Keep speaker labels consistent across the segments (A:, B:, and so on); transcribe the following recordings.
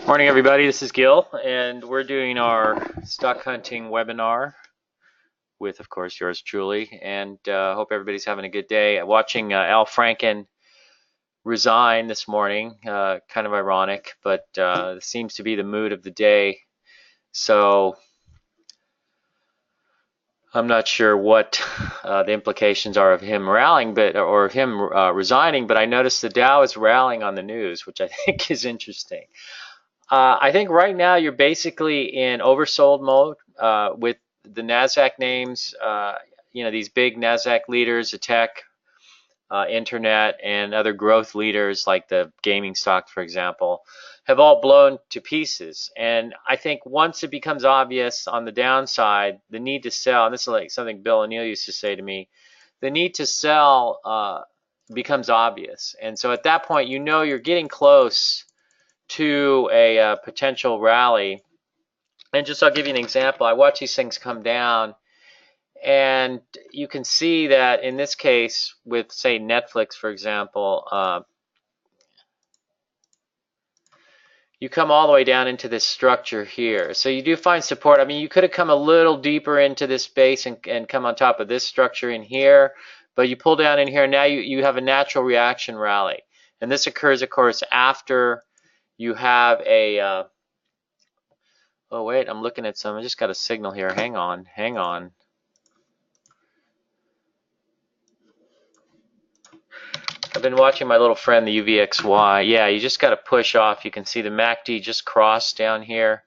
A: Morning, everybody. This is Gil, and we're doing our stock hunting webinar with, of course, yours truly. And hope everybody's having a good day. Watching Al Franken resign this morning, kind of ironic, but it seems to be the mood of the day. So I'm not sure what the implications are of him rallying, or him resigning. But I noticed the Dow is rallying on the news, which I think is interesting. I think right now you're basically in oversold mode with the NASDAQ names. These big NASDAQ leaders, the tech, internet, and other growth leaders like the gaming stock, for example, have all blown to pieces. And I think once it becomes obvious on the downside, the need to sell, and this is like something Bill O'Neill used to say to me, the need to sell becomes obvious. And so at that point, you're getting close to a potential rally. And just I'll give you an example. I watch these things come down, and you can see that in this case with, say, Netflix, for example, you come all the way down into this structure here. So you do find support. I mean, you could have come a little deeper into this base and come on top of this structure in here, but you pull down in here, and now you have a natural reaction rally. And this occurs, of course, after you have a oh wait, I'm looking at some. I just got a signal here. Hang on. I've been watching my little friend, the UVXY. Yeah, you just got to push off. You can see the MACD just crossed down here.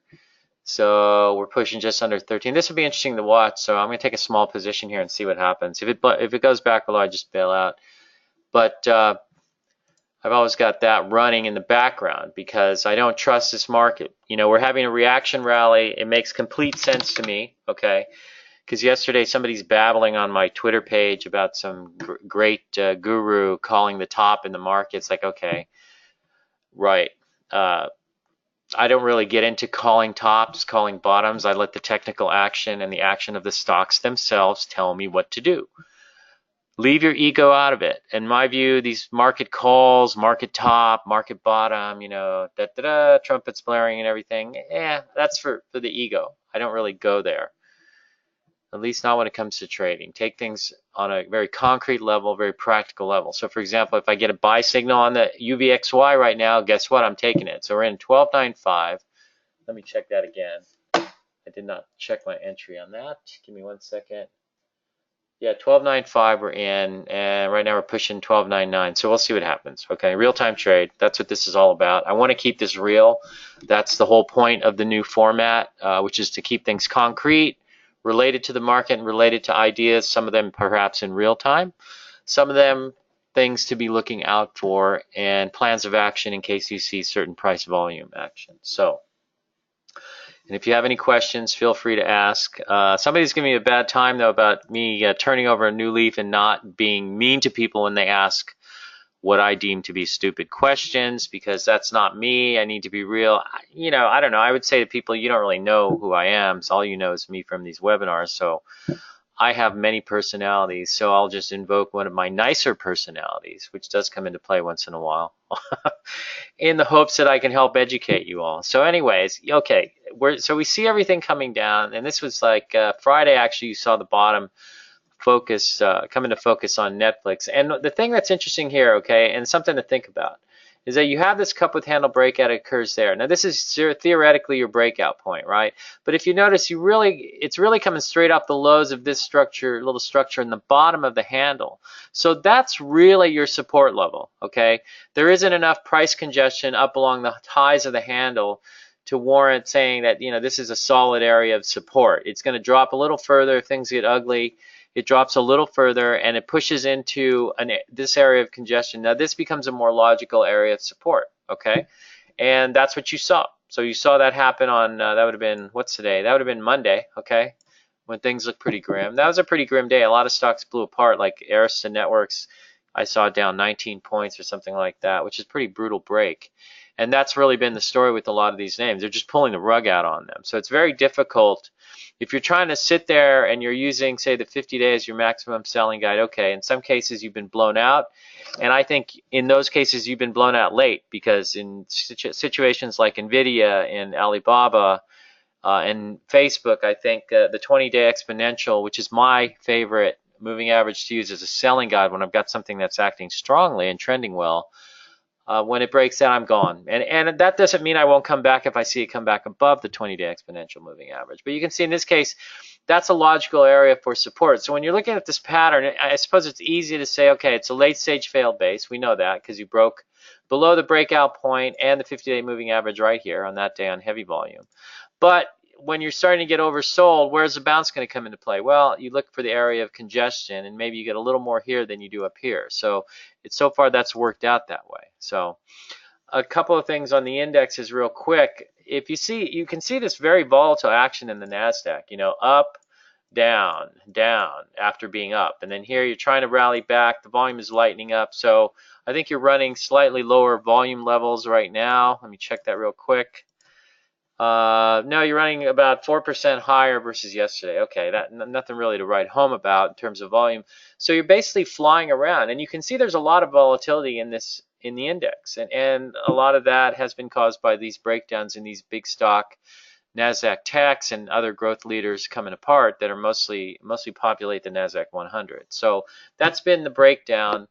A: So we're pushing just under 13. This would be interesting to watch. So I'm going to take a small position here and see what happens. If it goes back below, I just bail out. But I've always got that running in the background because I don't trust this market. We're having a reaction rally. It makes complete sense to me, okay? Because yesterday somebody's babbling on my Twitter page about some great guru calling the top in the market. It's like, okay, right. I don't really get into calling tops, calling bottoms. I let the technical action and the action of the stocks themselves tell me what to do. Leave your ego out of it. In my view, these market calls, market top, market bottom, trumpets blaring and everything, that's for the ego. I don't really go there, at least not when it comes to trading. Take things on a very concrete level, very practical level. So for example, if I get a buy signal on the UVXY right now, guess what? I'm taking it. So we're in 12.95. Let me check that again. I did not check my entry on that. Give me 1 second. Yeah, 12.95 we're in, and right now we're pushing 12.99. So we'll see what happens. Okay, real-time trade. That's what this is all about. I want to keep this real. That's the whole point of the new format, which is to keep things concrete, related to the market and related to ideas. Some of them perhaps in real time. Some of them things to be looking out for, and plans of action in case you see certain price volume action. So. And if you have any questions, feel free to ask. Somebody's giving me a bad time, though, about me turning over a new leaf and not being mean to people when they ask what I deem to be stupid questions, because that's not me. I need to be real. I don't know. I would say to people, you don't really know who I am. So all you know is me from these webinars. So I have many personalities, so I'll just invoke one of my nicer personalities, which does come into play once in a while, in the hopes that I can help educate you all. So anyways, okay, so we see everything coming down, and this was like Friday, actually, you saw the bottom focus, come into focus on Netflix. And the thing that's interesting here, okay, and something to think about, is that you have this cup with handle breakout occurs there. Now this is theoretically your breakout point, right? But if you notice, it's really coming straight off the lows of this structure, little structure in the bottom of the handle. So that's really your support level, okay? There isn't enough price congestion up along the highs of the handle to warrant saying that this is a solid area of support. It's going to drop a little further if things get ugly. It drops a little further and it pushes into this area of congestion. Now this becomes a more logical area of support, okay? And that's what you saw. So you saw that happen on, that would have been, what's today? That would have been Monday, okay? When things look pretty grim. That was a pretty grim day. A lot of stocks blew apart, like Arista Networks I saw down 19 points or something like that, which is a pretty brutal break. And that's really been the story with a lot of these names. They're just pulling the rug out on them. So it's very difficult. If you're trying to sit there and you're using, say, the 50-day as your maximum selling guide, okay, in some cases you've been blown out. And I think in those cases you've been blown out late, because in situations like NVIDIA and Alibaba and Facebook, I think the 20-day exponential, which is my favorite moving average to use as a selling guide when I've got something that's acting strongly and trending well, when it breaks out, I'm gone. And that doesn't mean I won't come back if I see it come back above the 20-day exponential moving average. But you can see in this case, that's a logical area for support. So when you're looking at this pattern, I suppose it's easy to say, okay, it's a late stage failed base. We know that because you broke below the breakout point and the 50-day moving average right here on that day on heavy volume. But when you're starting to get oversold, where's the bounce going to come into play? Well, you look for the area of congestion, and maybe you get a little more here than you do up here. So so far that's worked out that way. So a couple of things on the indexes real quick. If you see, you can see this very volatile action in the NASDAQ, up, down, down after being up. And then here you're trying to rally back. The volume is lightening up. So I think you're running slightly lower volume levels right now. Let me check that real quick. No, you're running about 4% higher versus yesterday. Okay, nothing really to write home about in terms of volume. So you're basically flying around, and you can see there's a lot of volatility in the index, and a lot of that has been caused by these breakdowns in these big stock NASDAQ techs and other growth leaders coming apart that are mostly populate the NASDAQ 100. So that's been the breakdown,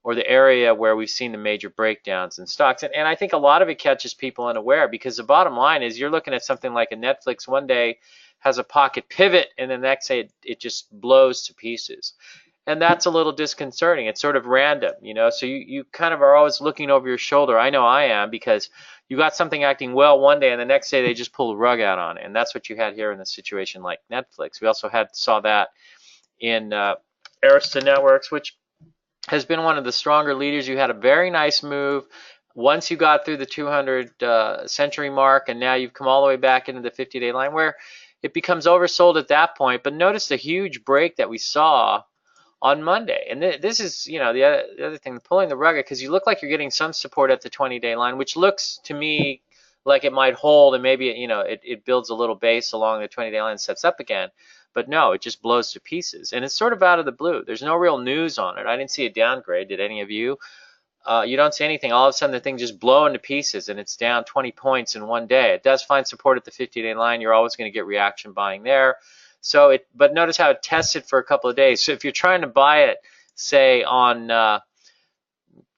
A: or the area where we've seen the major breakdowns in stocks. And I think a lot of it catches people unaware, because the bottom line is you're looking at something like a Netflix one day has a pocket pivot, and the next day it just blows to pieces. And that's a little disconcerting. It's sort of random, so you kind of are always looking over your shoulder. I know I am, because you got something acting well one day and the next day they just pull the rug out on it. And that's what you had here in a situation like Netflix. We also saw that in Arista Networks, which has been one of the stronger leaders. You had a very nice move once you got through the 200 century mark, and now you've come all the way back into the 50-day line where it becomes oversold at that point. But notice the huge break that we saw on Monday. And this is, the other thing, pulling the rug, because you look like you're getting some support at the 20-day line, which looks to me like it might hold, and maybe it builds a little base along the 20-day line and sets up again. But no, it just blows to pieces. And it's sort of out of the blue. There's no real news on it. I didn't see a downgrade. Did any of you? You don't see anything. All of a sudden, the thing just blows into pieces, and it's down 20 points in one day. It does find support at the 50-day line. You're always going to get reaction buying there. But notice how it tested for a couple of days. So if you're trying to buy it, say on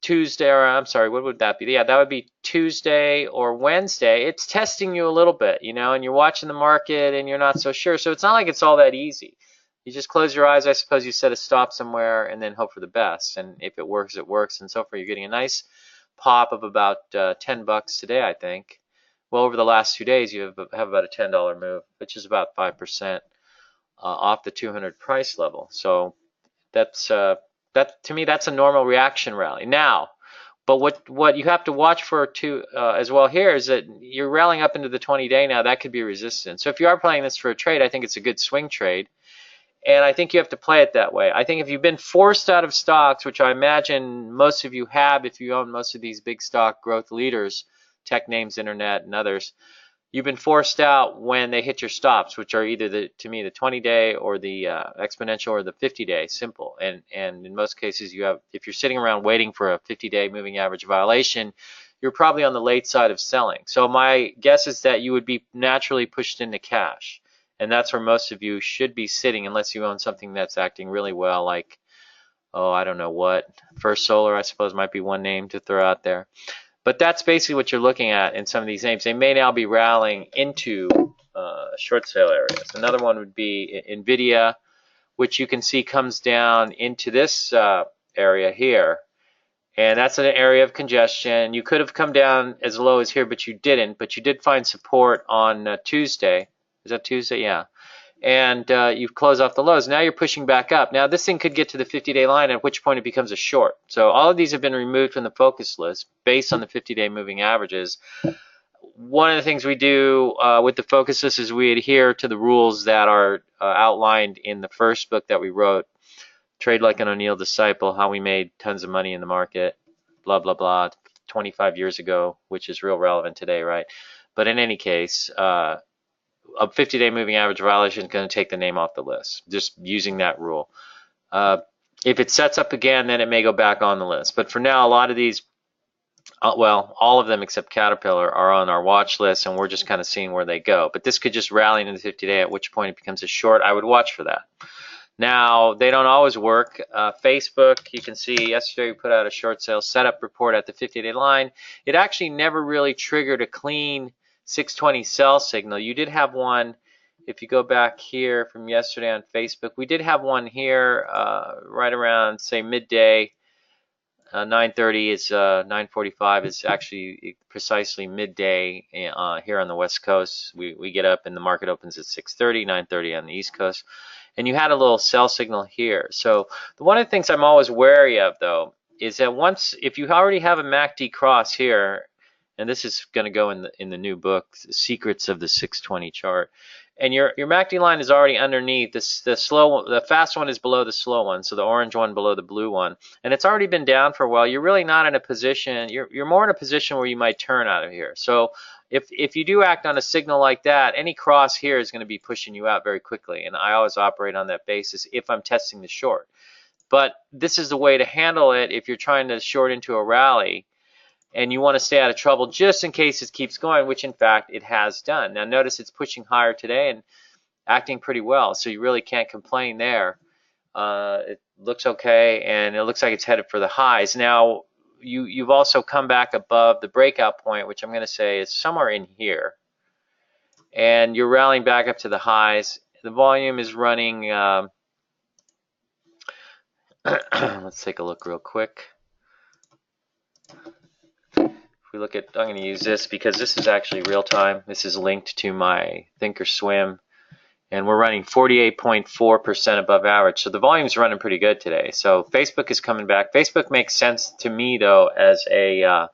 A: Tuesday, or I'm sorry, what would that be? Yeah, that would be Tuesday or Wednesday. It's testing you a little bit, and you're watching the market and you're not so sure. So it's not like it's all that easy. You just close your eyes. I suppose you set a stop somewhere and then hope for the best. And if it works, it works. And so far, you're getting a nice pop of about $10 today, I think. Well, over the last 2 days, you have about a $10 move, which is about 5% off the 200 price level. So that's that, to me, that's a normal reaction rally. Now, but what you have to watch for too as well here is that you're rallying up into the 20-day now. That could be resistance. So if you are playing this for a trade, I think it's a good swing trade. And I think you have to play it that way. I think if you've been forced out of stocks, which I imagine most of you have if you own most of these big stock growth leaders, tech names, internet, and others, you've been forced out when they hit your stops, which are either, to me, the 20-day or the exponential or the 50-day, simple. And in most cases, if you're sitting around waiting for a 50-day moving average violation, you're probably on the late side of selling. So my guess is that you would be naturally pushed into cash. And that's where most of you should be sitting, unless you own something that's acting really well, like, I don't know what. First Solar, I suppose, might be one name to throw out there. But that's basically what you're looking at in some of these names. They may now be rallying into short sale areas. Another one would be NVIDIA, which you can see comes down into this area here. And that's an area of congestion. You could have come down as low as here, but you didn't. But you did find support on Tuesday. Is that Tuesday? Yeah. And you've closed off the lows. Now you're pushing back up. Now this thing could get to the 50-day line, at which point it becomes a short. So all of these have been removed from the focus list based on the 50-day moving averages. One of the things we do with the focus list is we adhere to the rules that are outlined in the first book that we wrote Trade like an O'Neill disciple, how we made tons of money in the market, blah, blah, blah, 25 years ago, which is real relevant today, right? But in any case, a 50-day moving average violation is going to take the name off the list, just using that rule. If it sets up again, then it may go back on the list. But for now, a lot of these, well, all of them except Caterpillar are on our watch list, and we're just kind of seeing where they go. But this could just rally into the 50-day, at which point it becomes a short. I would watch for that. Now, they don't always work. Facebook, you can see yesterday we put out a short sale setup report at the 50-day line. It actually never really triggered a clean 620 sell signal. You did have one, if you go back here from yesterday on Facebook, we did have one here right around, say, midday. 9:30 is 9:45 is actually precisely midday here on the West Coast. We get up and the market opens at 6:30, 9:30 on the East Coast. And you had a little sell signal here. So one of the things I'm always wary of, though, is that if you already have a MACD cross here, and this is going to go in the new book, Secrets of the 620 Chart, and your MACD line is already underneath. The fast one is below the slow one, so the orange one below the blue one, and it's already been down for a while. You're really not in a position. You're more in a position where you might turn out of here. So if you do act on a signal like that, any cross here is going to be pushing you out very quickly, and I always operate on that basis if I'm testing the short. But this is the way to handle it if you're trying to short into a rally and you want to stay out of trouble just in case it keeps going, which in fact it has done. Now notice it's pushing higher today and acting pretty well, so you really can't complain there. It looks okay, and it looks like it's headed for the highs. Now you've also come back above the breakout point, which I'm going to say is somewhere in here, and you're rallying back up to the highs. The volume is running, let's take a look real quick. If we look at, I'm going to use this because this is actually real time. This is linked to my Thinkorswim, and we're running 48.4% above average. So the volume's running pretty good today. So Facebook is coming back. Facebook makes sense to me, though, as a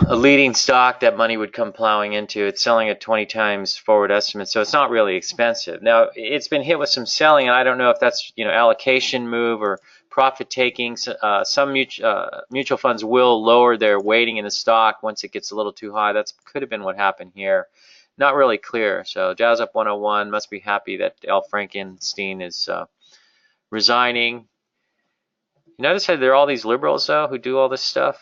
A: leading stock that money would come plowing into. It's selling at 20 times forward estimate, so it's not really expensive. Now, it's been hit with some selling, and I don't know if that's allocation move or profit taking. Some mutual funds will lower their weighting in the stock once it gets a little too high. That could have been what happened here. Not really clear. So Dow's up 101. Must be happy that Al Frankenstein is resigning. You notice how there are all these liberals, though, who do all this stuff?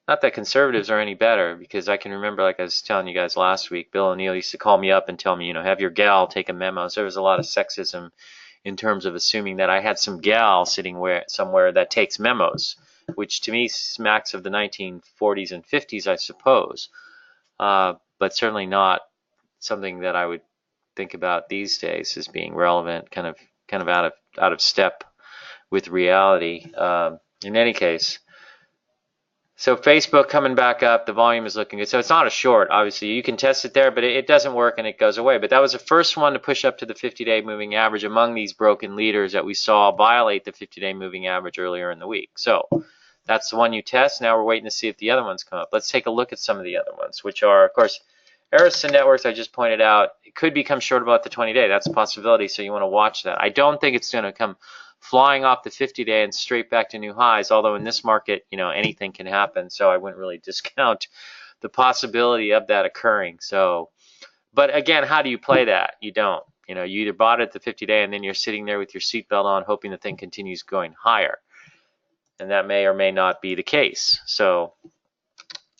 A: Not that conservatives are any better, because I can remember, like I was telling you guys last week, Bill O'Neill used to call me up and tell me, have your gal take a memo. So there was a lot of sexism in terms of assuming that I had some gal sitting somewhere that takes memos, which to me smacks of the 1940s and 50s, I suppose, but certainly not something that I would think about these days as being relevant, kind of out of step with reality. In any case, so Facebook coming back up, the volume is looking good. So it's not a short, obviously. You can test it there, but it doesn't work and it goes away. But that was the first one to push up to the 50-day moving average among these broken leaders that we saw violate the 50-day moving average earlier in the week. So that's the one you test. Now we're waiting to see if the other ones come up. Let's take a look at some of the other ones, which are, of course, Arista Networks, I just pointed out, it could become short about the 20-day. That's a possibility, so you want to watch that. I don't think it's going to come flying off the 50-day and straight back to new highs, although in this market, anything can happen, so I wouldn't really discount the possibility of that occurring. So, but again, how do you play that? You don't. You either bought it at the 50-day and then you're sitting there with your seatbelt on hoping the thing continues going higher, and that may or may not be the case. So,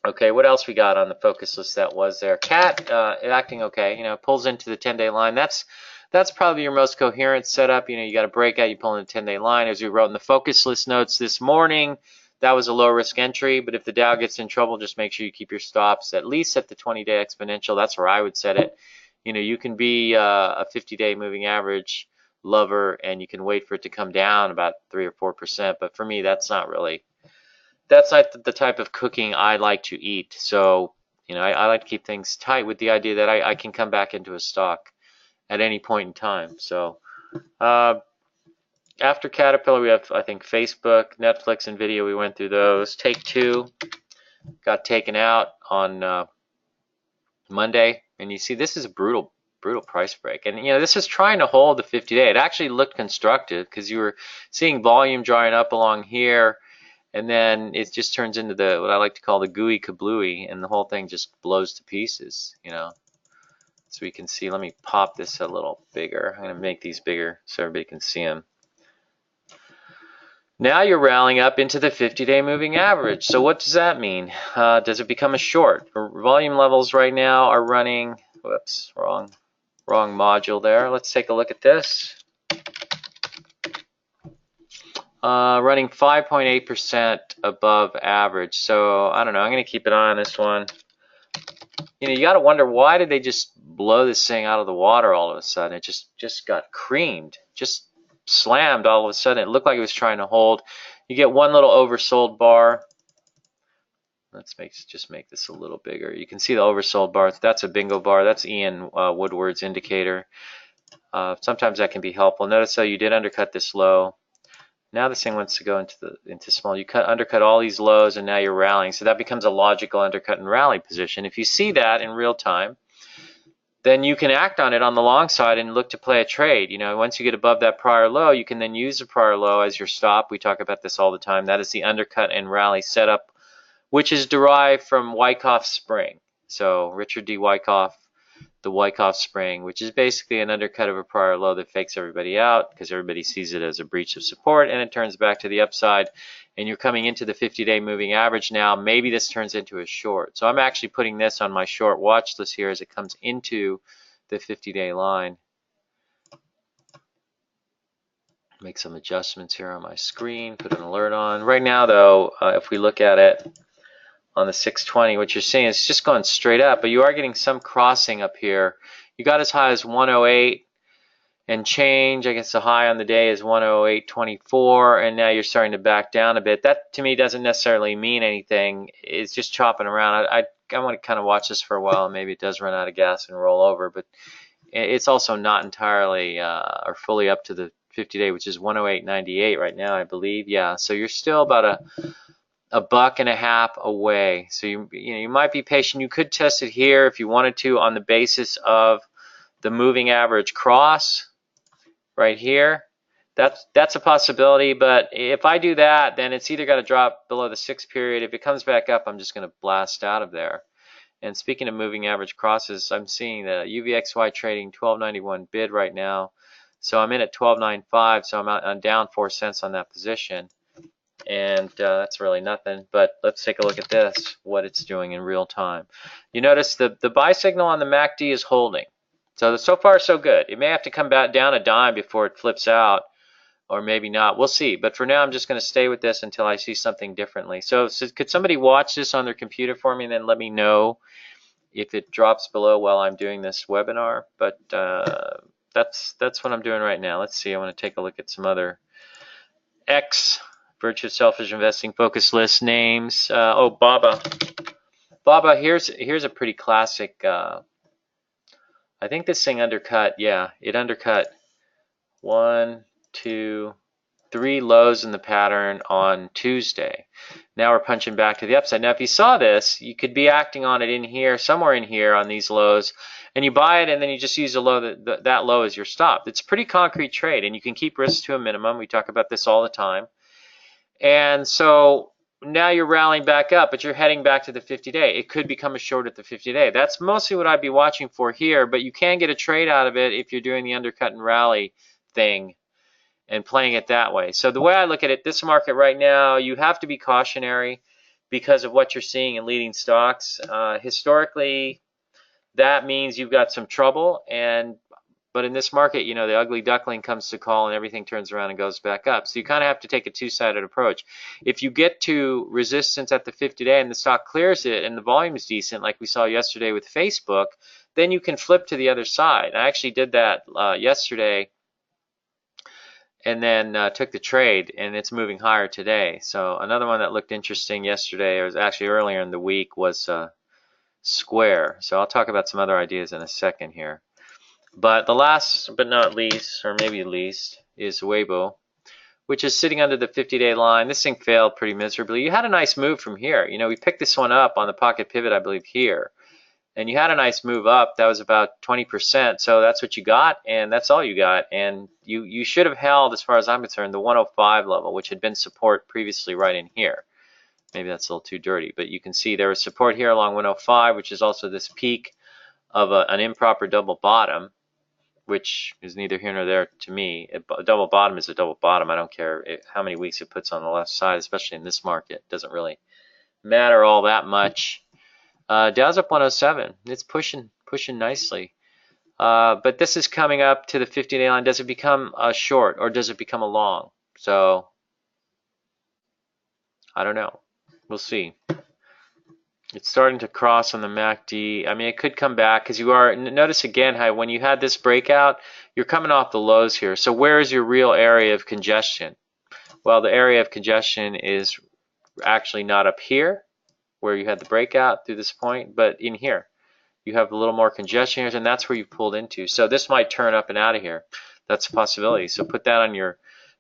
A: okay, what else we got on the focus list that was there? CAT acting okay, pulls into the 10-day line. That's probably your most coherent setup. You got a breakout, you pull in a 10-day line. As we wrote in the focus list notes this morning, that was a low risk entry, but if the Dow gets in trouble, just make sure you keep your stops at least at the 20-day exponential. That's where I would set it. You can be a 50-day moving average lover and you can wait for it to come down about 3 or 4%, but for me, that's not the type of cooking I like to eat. So, I like to keep things tight with the idea that I can come back into a stock at any point in time. So after Caterpillar, we have, I think, Facebook, Netflix, and Video. We went through those. Take-Two got taken out on Monday. And you see, this is a brutal brutal price break. And this is trying to hold the 50-day. It actually looked constructive because you were seeing volume drying up along here, and then it just turns into what I like to call the gooey kablooey, and the whole thing just blows to pieces. So we can see. Let me pop this a little bigger. I'm going to make these bigger so everybody can see them. Now you're rallying up into the 50-day moving average. So what does that mean? Does it become a short? Volume levels right now are running, whoops, wrong module there. Let's take a look at this. Running 5.8% above average. So I don't know, I'm going to keep an eye on this one. You got to wonder, why did they just blow this thing out of the water all of a sudden? It just got creamed, just slammed all of a sudden. It looked like it was trying to hold. You get one little oversold bar. Let's just make this a little bigger. You can see the oversold bar. That's a bingo bar. That's Ian Woodward's indicator. Sometimes that can be helpful. Notice how you did undercut this low. Now this thing wants to go into small. You undercut all these lows, and now you're rallying. So that becomes a logical undercut and rally position. If you see that in real time, then you can act on it on the long side and look to play a trade. Once you get above that prior low, you can then use the prior low as your stop. We talk about this all the time. That is the undercut and rally setup, which is derived from Wyckoff spring. So Richard D. Wyckoff, the Wyckoff spring, which is basically an undercut of a prior low that fakes everybody out because everybody sees it as a breach of support, and it turns back to the upside, and you're coming into the 50-day moving average now. Maybe this turns into a short. So I'm actually putting this on my short watch list here as it comes into the 50-day line. Make some adjustments here on my screen, put an alert on. Right now though, if we look at it on the 620, what you're seeing is it's just going straight up, but you are getting some crossing up here. You got as high as 108 and change. I guess the high on the day is 108.24, and now you're starting to back down a bit. That to me doesn't necessarily mean anything. It's just chopping around. I want to kind of watch this for a while, and maybe it does run out of gas and roll over, but it's also not entirely or fully up to the 50-day, which is 108.98 right now, I believe. Yeah, so you're still about a $1.50 away. So you might be patient. You could test it here if you wanted to on the basis of the moving average cross right here. That's a possibility, but if I do that, then it's either got to drop below the 6 period. If it comes back up, I'm just going to blast out of there. And speaking of moving average crosses, I'm seeing the UVXY trading 12.91 bid right now. So I'm in at 12.95, so I'm down 4 cents on that position. And that's really nothing, but let's take a look at this, what it's doing in real time. You notice the buy signal on the MACD is holding. So far so good. It may have to come back down a dime before it flips out, or maybe not. We'll see. But for now, I'm just going to stay with this until I see something differently. So could somebody watch this on their computer for me and then let me know if it drops below while I'm doing this webinar? But that's what I'm doing right now. Let's see. I want to take a look at some other Virtue of Selfish Investing focus list names. Baba. Baba, here's a pretty classic. I think this thing undercut. Yeah, it undercut 1, 2, 3 lows in the pattern on Tuesday. Now we're punching back to the upside. Now, if you saw this, you could be acting on it in here, somewhere in here on these lows, and you buy it, and then you just use a low that low as your stop. It's a pretty concrete trade, and you can keep risk to a minimum. We talk about this all the time. And so now you're rallying back up, but you're heading back to the 50-day. It could become a short at the 50-day. That's mostly what I'd be watching for here, but you can get a trade out of it if you're doing the undercut and rally thing and playing it that way. So the way I look at it, this market right now, you have to be cautionary because of what you're seeing in leading stocks. Historically, that means you've got some trouble, but in this market, the ugly duckling comes to call and everything turns around and goes back up. So you kind of have to take a two-sided approach. If you get to resistance at the 50-day and the stock clears it and the volume is decent, like we saw yesterday with Facebook, then you can flip to the other side. I actually did that yesterday and then took the trade, and it's moving higher today. So another one that looked interesting yesterday, or was actually earlier in the week, was Square. So I'll talk about some other ideas in a second here. But the last but not least, or maybe least, is Weibo, which is sitting under the 50-day line. This thing failed pretty miserably. You had a nice move from here. We picked this one up on the pocket pivot, I believe, here. and you had a nice move up. That was about 20%. So that's what you got, and that's all you got. And you should have held, as far as I'm concerned, the 105 level, which had been support previously right in here. Maybe that's a little too dirty, but you can see there was support here along 105, which is also this peak of an improper double bottom, which is neither here nor there to me. A double bottom is a double bottom. I don't care how many weeks it puts on the left side, especially in this market. It doesn't really matter all that much. Dow's up 107. It's pushing nicely. But this is coming up to the 50-day line. Does it become a short or does it become a long? So I don't know. We'll see. It's starting to cross on the MACD. I mean, it could come back because you are, notice again how when you had this breakout, you're coming off the lows here. So where is your real area of congestion? Well, the area of congestion is actually not up here where you had the breakout through this point, but in here. You have a little more congestion here, and that's where you pulled into. So this might turn up and out of here. That's a possibility. So put that on your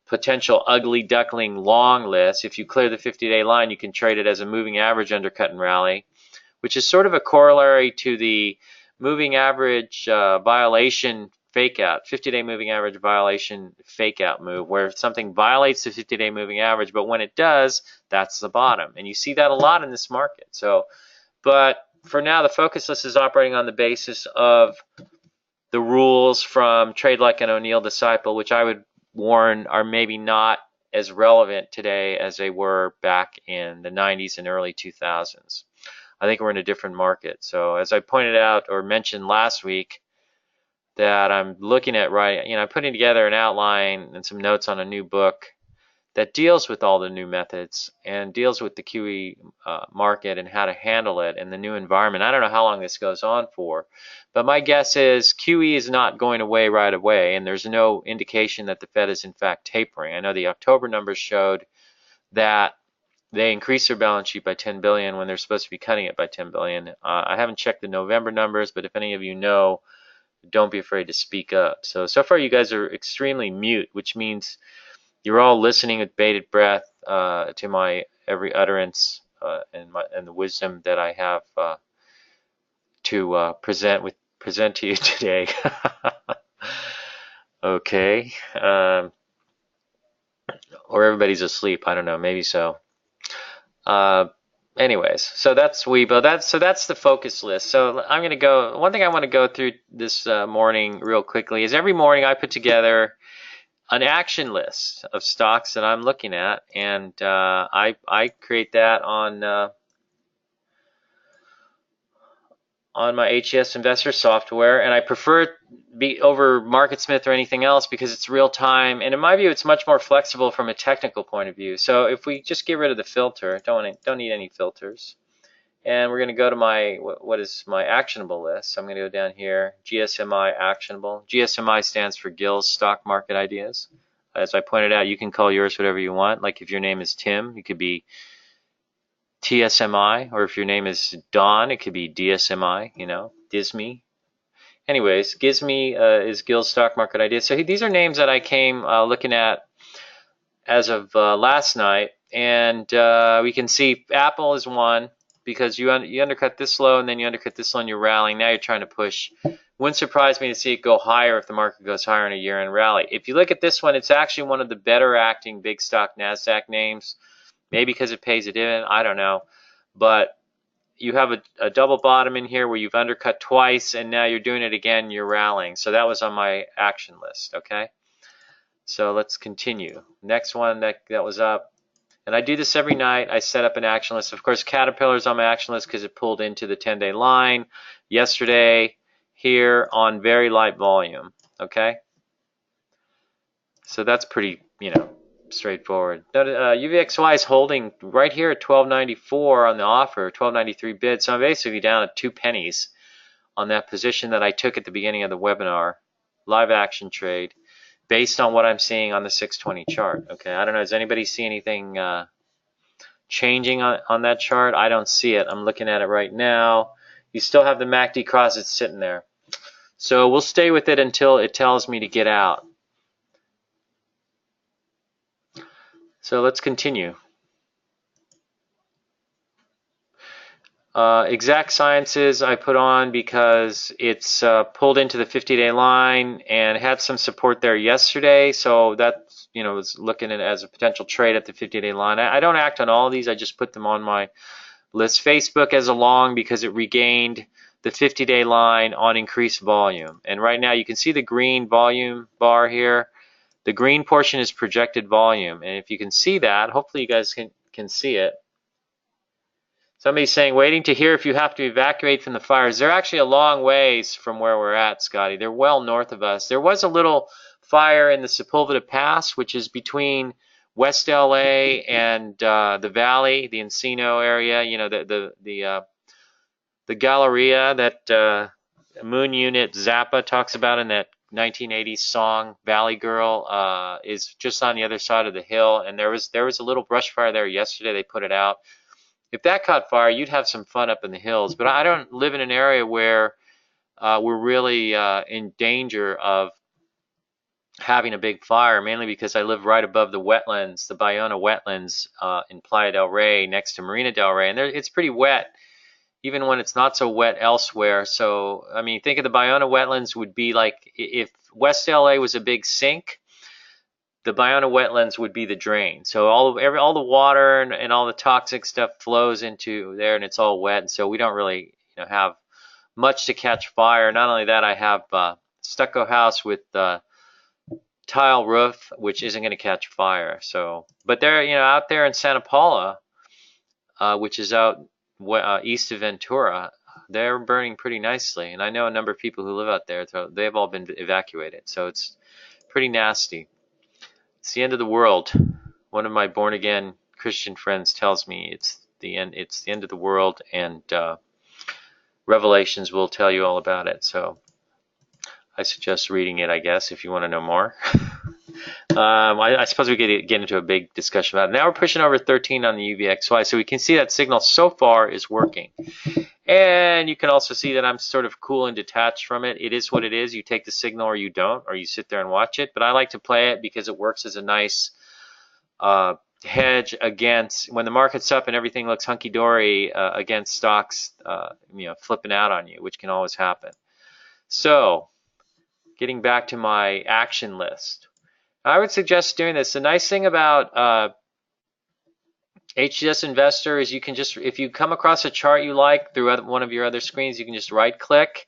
A: potential ugly duckling long list. If you clear the 50-day line, you can trade it as a moving average undercut and rally, which is sort of a corollary to the moving average violation fake out, 50-day moving average violation fake out move, where something violates the 50-day moving average, but when it does, that's the bottom. And you see that a lot in this market. So, but for now, the focus list is operating on the basis of the rules from Trade Like an O'Neill Disciple, which I would warn are maybe not as relevant today as they were back in the 90s and early 2000s. I think we're in a different market. So as I pointed out or mentioned last week, that I'm looking at I'm putting together an outline and some notes on a new book that deals with all the new methods and deals with the QE market and how to handle it in the new environment. I don't know how long this goes on for, but my guess is QE is not going away right away, and there's no indication that the Fed is in fact tapering. I know the October numbers showed that they increased their balance sheet by 10 billion when they're supposed to be cutting it by 10 billion. I haven't checked the November numbers, but if any of you know, don't be afraid to speak up. So far you guys are extremely mute, which means you're all listening with bated breath to my every utterance and the wisdom that I have to present to you today. Okay, or everybody's asleep. I don't know. Maybe so. Anyways, so that's Weibo. That's the focus list. So I'm gonna go. One thing I want to go through this morning real quickly is every morning I put together an action list of stocks that I'm looking at, and I create that on my HES Investor software, and I prefer it be over MarketSmith or anything else because it's real time, and in my view, it's much more flexible from a technical point of view. So if we just get rid of the filter, don't need any filters, and we're going to go to my what is my actionable list. So I'm going to go down here, GSMI actionable. GSMI stands for Gill's Stock Market Ideas. As I pointed out, you can call yours whatever you want. Like if your name is Tim, it could be TSMI, or if your name is Don, it could be DSMI, Disney. Anyways, GSMI is Gill's Stock Market Ideas. So these are names that I came looking at as of last night, and we can see Apple is one because you undercut this low and then you undercut this low and you're rallying. Now you're trying to push. Wouldn't surprise me to see it go higher if the market goes higher in a year-end rally. If you look at this one, it's actually one of the better acting big stock NASDAQ names. Maybe because it pays a dividend, I don't know. But you have a double bottom in here where you've undercut twice, and now you're doing it again, you're rallying. So that was on my action list, okay? So let's continue. Next one that was up. And I do this every night. I set up an action list. Of course, Caterpillar's on my action list because it pulled into the 10-day line yesterday here on very light volume, okay? So that's pretty, straightforward. UVXY is holding right here at 12.94 on the offer, 12.93 bid. So I'm basically down at 2 pennies on that position that I took at the beginning of the webinar. Live action trade based on what I'm seeing on the 620 chart. Okay, I don't know. Does anybody see anything changing on that chart? I don't see it. I'm looking at it right now. You still have the MACD cross. It's sitting there. So we'll stay with it until it tells me to get out. So let's continue. Exact Sciences I put on because it's pulled into the 50-day line and had some support there yesterday. So that, was looking at it as a potential trade at the 50-day line. I don't act on all of these. I just put them on my list. Facebook as a long because it regained the 50-day line on increased volume. And right now you can see the green volume bar here. The green portion is projected volume. And if you can see that, hopefully you guys can see it. Somebody's saying, waiting to hear if you have to evacuate from the fires. They're actually a long ways from where we're at, Scotty. They're well north of us. There was a little fire in the Sepulveda Pass, which is between West LA and the Valley, the Encino area. The Galleria that Moon Unit Zappa talks about in that 1980s song Valley Girl is just on the other side of the hill. And there was a little brush fire there yesterday. They put it out. If that caught fire, you'd have some fun up in the hills. But I don't live in an area where we're really in danger of having a big fire, mainly because I live right above the wetlands, the Bayona wetlands in Playa del Rey, next to Marina del Rey. And it's pretty wet, even when it's not so wet elsewhere. So, I mean, think of the Bayona wetlands would be like if West LA was a big sink, the Bayona wetlands would be the drain. So all the water and all the toxic stuff flows into there, and it's all wet. And so we don't really have much to catch fire. Not only that, I have stucco house with tile roof, which isn't going to catch fire. So, but they're out there in Santa Paula, which is out east of Ventura. They're burning pretty nicely, and I know a number of people who live out there. So they've all been evacuated. So it's pretty nasty. It's the end of the world. One of my born-again Christian friends tells me it's the end. It's the end of the world, and Revelations will tell you all about it. So I suggest reading it, I guess, if you want to know more. I suppose we could get into a big discussion about it. Now we're pushing over 13 on the UVXY, so we can see that signal so far is working. And you can also see that I'm sort of cool and detached from it. It is what it is. You take the signal or you don't, or you sit there and watch it. But I like to play it because it works as a nice hedge against when the market's up and everything looks hunky-dory against stocks flipping out on you, which can always happen. So getting back to my action list, I would suggest doing this. The nice thing about HGS Investor is you can just, if you come across a chart you like through one of your other screens, you can just right click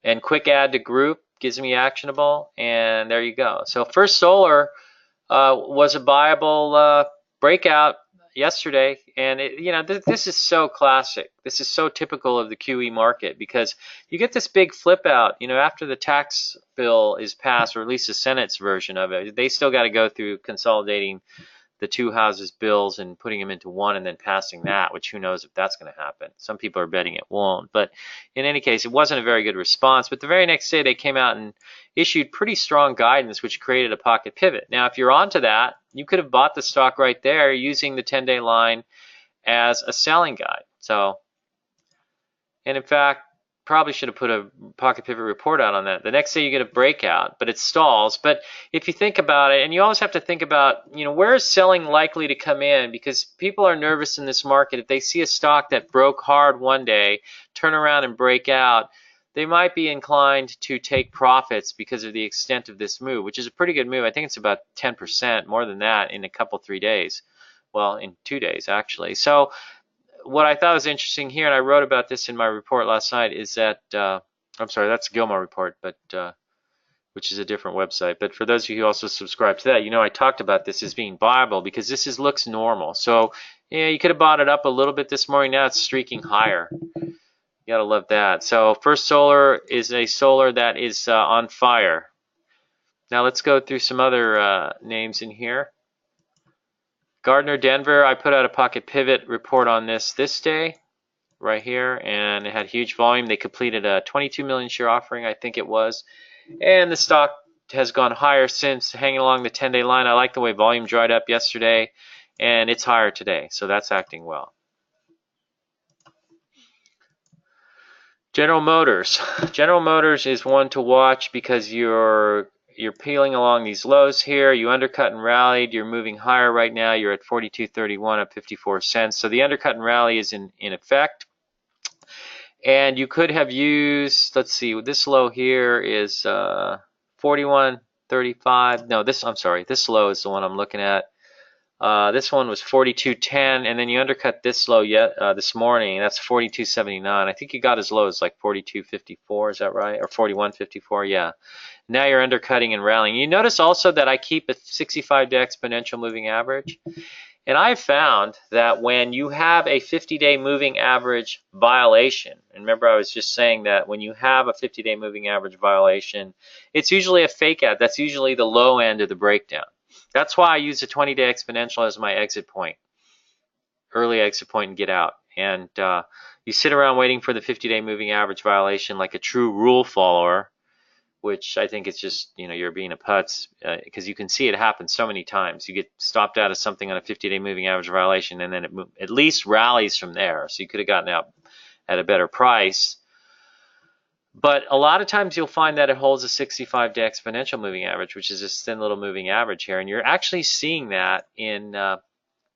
A: and quick add to group, gives me actionable, and there you go. So First Solar was a buyable breakout yesterday, and this is so classic. This is so typical of the QE market because you get this big flip out, after the tax bill is passed, or at least the Senate's version of it. They still got to go through consolidating the two houses' bills and putting them into one and then passing that, which who knows if that's going to happen. Some people are betting it won't. But in any case, it wasn't a very good response. But the very next day, they came out and issued pretty strong guidance, which created a pocket pivot. Now, if you're onto that, you could have bought the stock right there using the 10-day line as a selling guide. So, and in fact, probably should have put a pocket pivot report out on that. The next day you get a breakout, but it stalls. But if you think about it, and you always have to think about, where is selling likely to come in? Because people are nervous in this market. If they see a stock that broke hard one day, turn around and break out, they might be inclined to take profits because of the extent of this move, which is a pretty good move. I think it's about 10%, more than that in a couple, 3 days. Well, in 2 days, actually. So what I thought was interesting here, and I wrote about this in my report last night, is that, I'm sorry, that's Gilmore Report, but which is a different website. But for those of you who also subscribe to that, I talked about this as being viable because this looks normal. So yeah, you could have bought it up a little bit this morning. Now it's streaking higher. You gotta love that. So First Solar is a solar that is on fire. Now let's go through some other names in here. Gardner Denver, I put out a pocket pivot report on this day, right here, and it had huge volume. They completed a 22 million share offering, I think it was, and the stock has gone higher since, hanging along the 10-day line. I like the way volume dried up yesterday, and it's higher today, so that's acting well. General Motors. General Motors is one to watch because you're peeling along these lows here. You undercut and rallied. You're moving higher right now. You're at 42.31 up 54 cents. So the undercut and rally is in effect. And you could have used, let's see, this low here is 41.35. No, I'm sorry, this low is the one I'm looking at. This one was 42.10, and then you undercut this low this morning. That's 42.79. I think you got as low as like 42.54. Is that right? Or 41.54? Yeah. Now you're undercutting and rallying. You notice also that I keep a 65-day exponential moving average. And I've found that when you have a 50-day moving average violation, and remember I was just saying that when you have a 50-day moving average violation, it's usually a fake out. That's usually the low end of the breakdown. That's why I use a 20-day exponential as my exit point, early exit point, and get out. And you sit around waiting for the 50-day moving average violation like a true rule follower, which I think it's just, you're being a putz, because you can see it happen so many times. You get stopped out of something on a 50-day moving average violation, and then it at least rallies from there. So you could have gotten out at a better price. But a lot of times you'll find that it holds a 65-day exponential moving average, which is this thin little moving average here. And you're actually seeing that in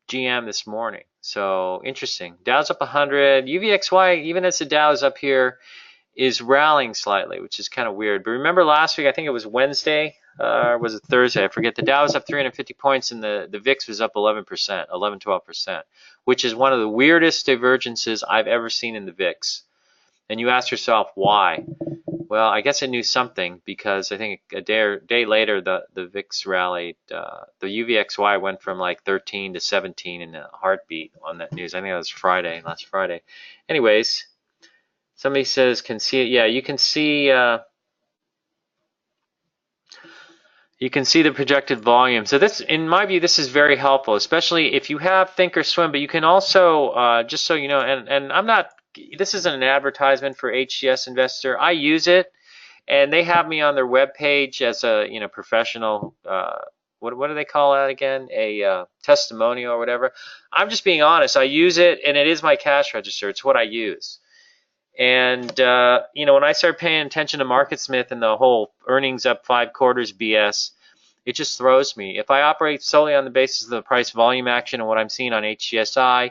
A: GM this morning. So interesting. Dow's up 100. UVXY, even as the Dow is up here, is rallying slightly, which is kind of weird. But remember last week, I think it was Wednesday, or was it Thursday? I forget. The Dow was up 350 points and the VIX was up 11%, 12%, which is one of the weirdest divergences I've ever seen in the VIX. And you ask yourself, why? Well, I guess it knew something, because I think a day later, the VIX rallied. The UVXY went from like 13 to 17 in a heartbeat on that news. I think that was last Friday. Anyways, somebody says, can see it. Yeah, you can see the projected volume. So this, in my view, this is very helpful, especially if you have Thinkorswim. But you can also, just so you know, and I'm not, this isn't an advertisement for HGS Investor. I use it, and they have me on their webpage as a professional. What do they call that again? A testimonial or whatever. I'm just being honest. I use it, and it is my cash register. It's what I use. And when I start paying attention to MarketSmith and the whole earnings up 5 quarters BS, it just throws me. If I operate solely on the basis of the price volume action and what I'm seeing on HGSI,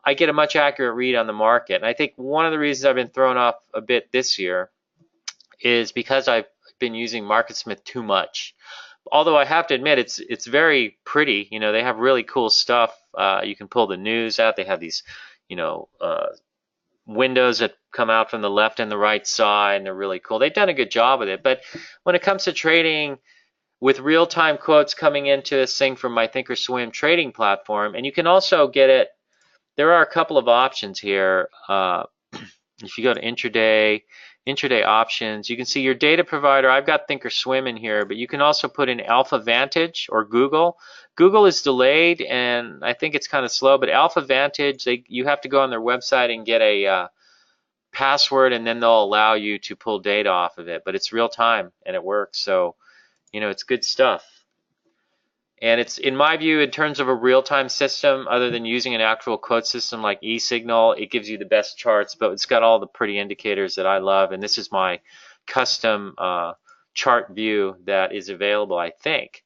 A: I get a much accurate read on the market. And I think one of the reasons I've been thrown off a bit this year is because I've been using MarketSmith too much. Although I have to admit, it's very pretty. They have really cool stuff. You can pull the news out. They have these, windows that come out from the left and the right side, and they're really cool. They've done a good job with it. But when it comes to trading with real-time quotes coming into this thing from my Thinkorswim trading platform, and you can also get it, there are a couple of options here. If you go to intraday options, you can see your data provider. I've got Thinkorswim in here, but you can also put in Alpha Vantage or Google. Google is delayed, and I think it's kind of slow, but Alpha Vantage, you have to go on their website and get a password, and then they'll allow you to pull data off of it. But it's real time, and it works. So, it's good stuff. And it's, in my view, in terms of a real-time system, other than using an actual quote system like eSignal, it gives you the best charts, but it's got all the pretty indicators that I love. And this is my custom chart view that is available, I think.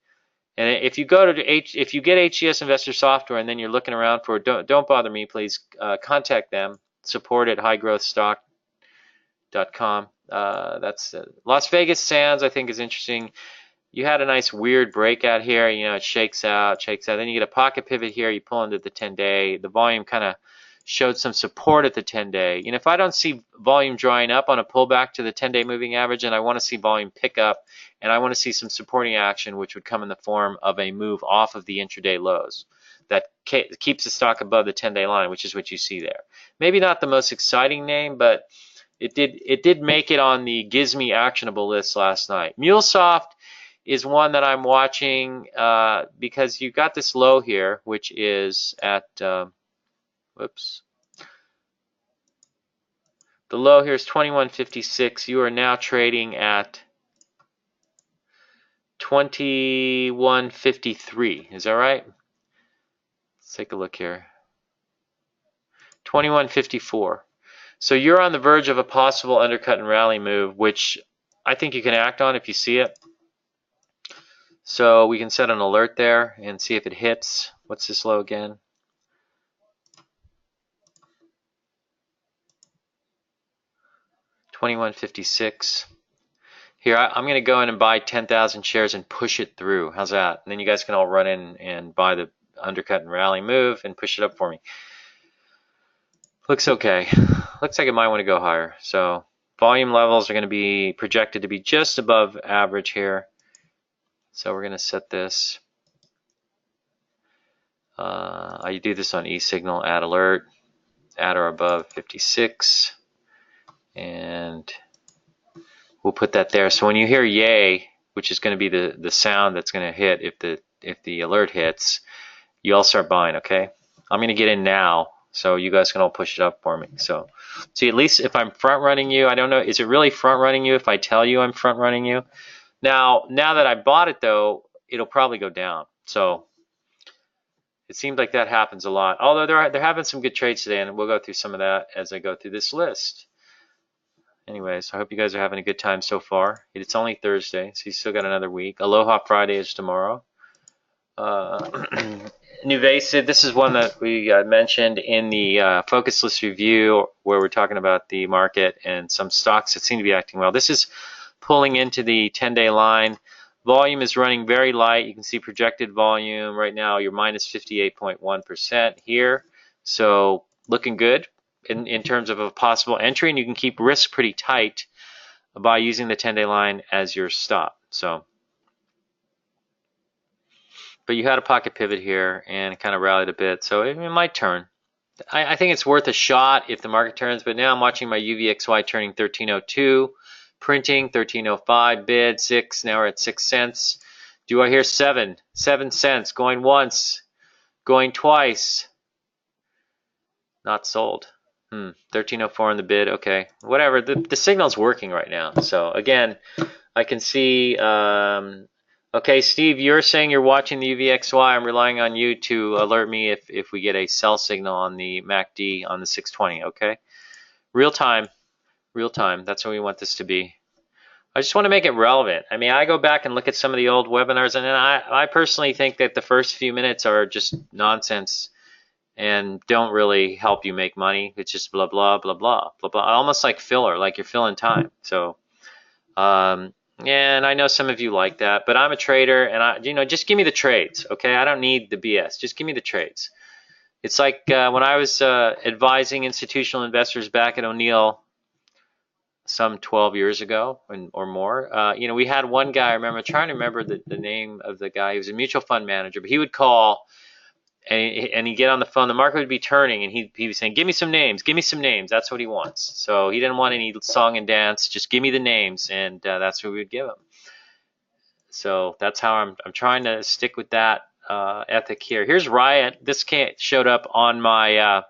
A: And if you go to if you get HGS Investor software and then you're looking around for it, don't bother me, please. Contact them. Support at highgrowthstock.com. That's Las Vegas Sands, I think, is interesting. You had a nice weird breakout here. It shakes out. Then you get a pocket pivot here. You pull into the 10-day. The volume kind of showed some support at the 10-day. If I don't see volume drying up on a pullback to the 10-day moving average, and I want to see volume pick up, and I want to see some supporting action, which would come in the form of a move off of the intraday lows that keeps the stock above the 10-day line, which is what you see there. Maybe not the most exciting name, but it did make it on the Gizme actionable list last night. MuleSoft is one that I'm watching because you've got this low here, which is at, whoops. The low here is 21.56. You are now trading at 21.53. Is that right? Let's take a look here. 21.54. So you're on the verge of a possible undercut and rally move, which I think you can act on if you see it. So we can set an alert there and see if it hits. What's this low again? 21.56. Here, I'm going to go in and buy 10,000 shares and push it through. How's that? And then you guys can all run in and buy the undercut and rally move and push it up for me. Looks okay. Looks like it might want to go higher. So volume levels are going to be projected to be just above average here. So we're going to set this. I do this on e-signal, add alert, at or above 56. And we'll put that there. So when you hear yay, which is going to be the sound that's going to hit if the alert hits, you all start buying, okay? I'm going to get in now, so you guys can all push it up for me. So see, at least if I'm front running you, I don't know, is it really front running you if I tell you I'm front running you? Now that I bought it though, it'll probably go down. So it seems like that happens a lot. Although there have been some good trades today, and we'll go through some of that as I go through this list. Anyways, I hope you guys are having a good time so far. It's only Thursday, so you still got another week. Aloha Friday is tomorrow. NuVoSI, this is one that we mentioned in the focus list review where we're talking about the market and some stocks that seem to be acting well. This is pulling into the 10-day line. Volume is running very light. You can see projected volume right now, you're minus 58.1% here. So looking good in terms of a possible entry, and you can keep risk pretty tight by using the 10-day line as your stop. So, but you had a pocket pivot here and it kind of rallied a bit, so it might turn. I think it's worth a shot if the market turns, but now I'm watching my UVXY turning 1302, printing 1305, bid 6, now we're at 6 cents. Do I hear 7 cents, going once, going twice? Not sold. 1304 in the bid, okay, whatever. The signal's working right now. So again, I can see, okay, Steve, you're saying you're watching the UVXY. I'm relying on you to alert me if we get a sell signal on the MACD on the 620, okay? Real time, that's what we want this to be. I just want to make it relevant. I mean, I go back and look at some of the old webinars, and I personally think that the first few minutes are just nonsense and don't really help you make money. It's just blah, blah, blah, blah, blah, blah. Almost like filler, like you're filling time. So, and I know some of you like that, but I'm a trader, and just give me the trades, okay? I don't need the BS. Just give me the trades. It's like when I was advising institutional investors back at O'Neill some 12 years ago or more. We had one guy, I remember, trying to remember the name of the guy. He was a mutual fund manager, but he would call and he'd get on the phone. The market would be turning, and he'd be saying, give me some names, give me some names. That's what he wants. So he didn't want any song and dance. Just give me the names, and that's what we would give him. So that's how I'm trying to stick with that ethic here. Here's Riot. This showed up on my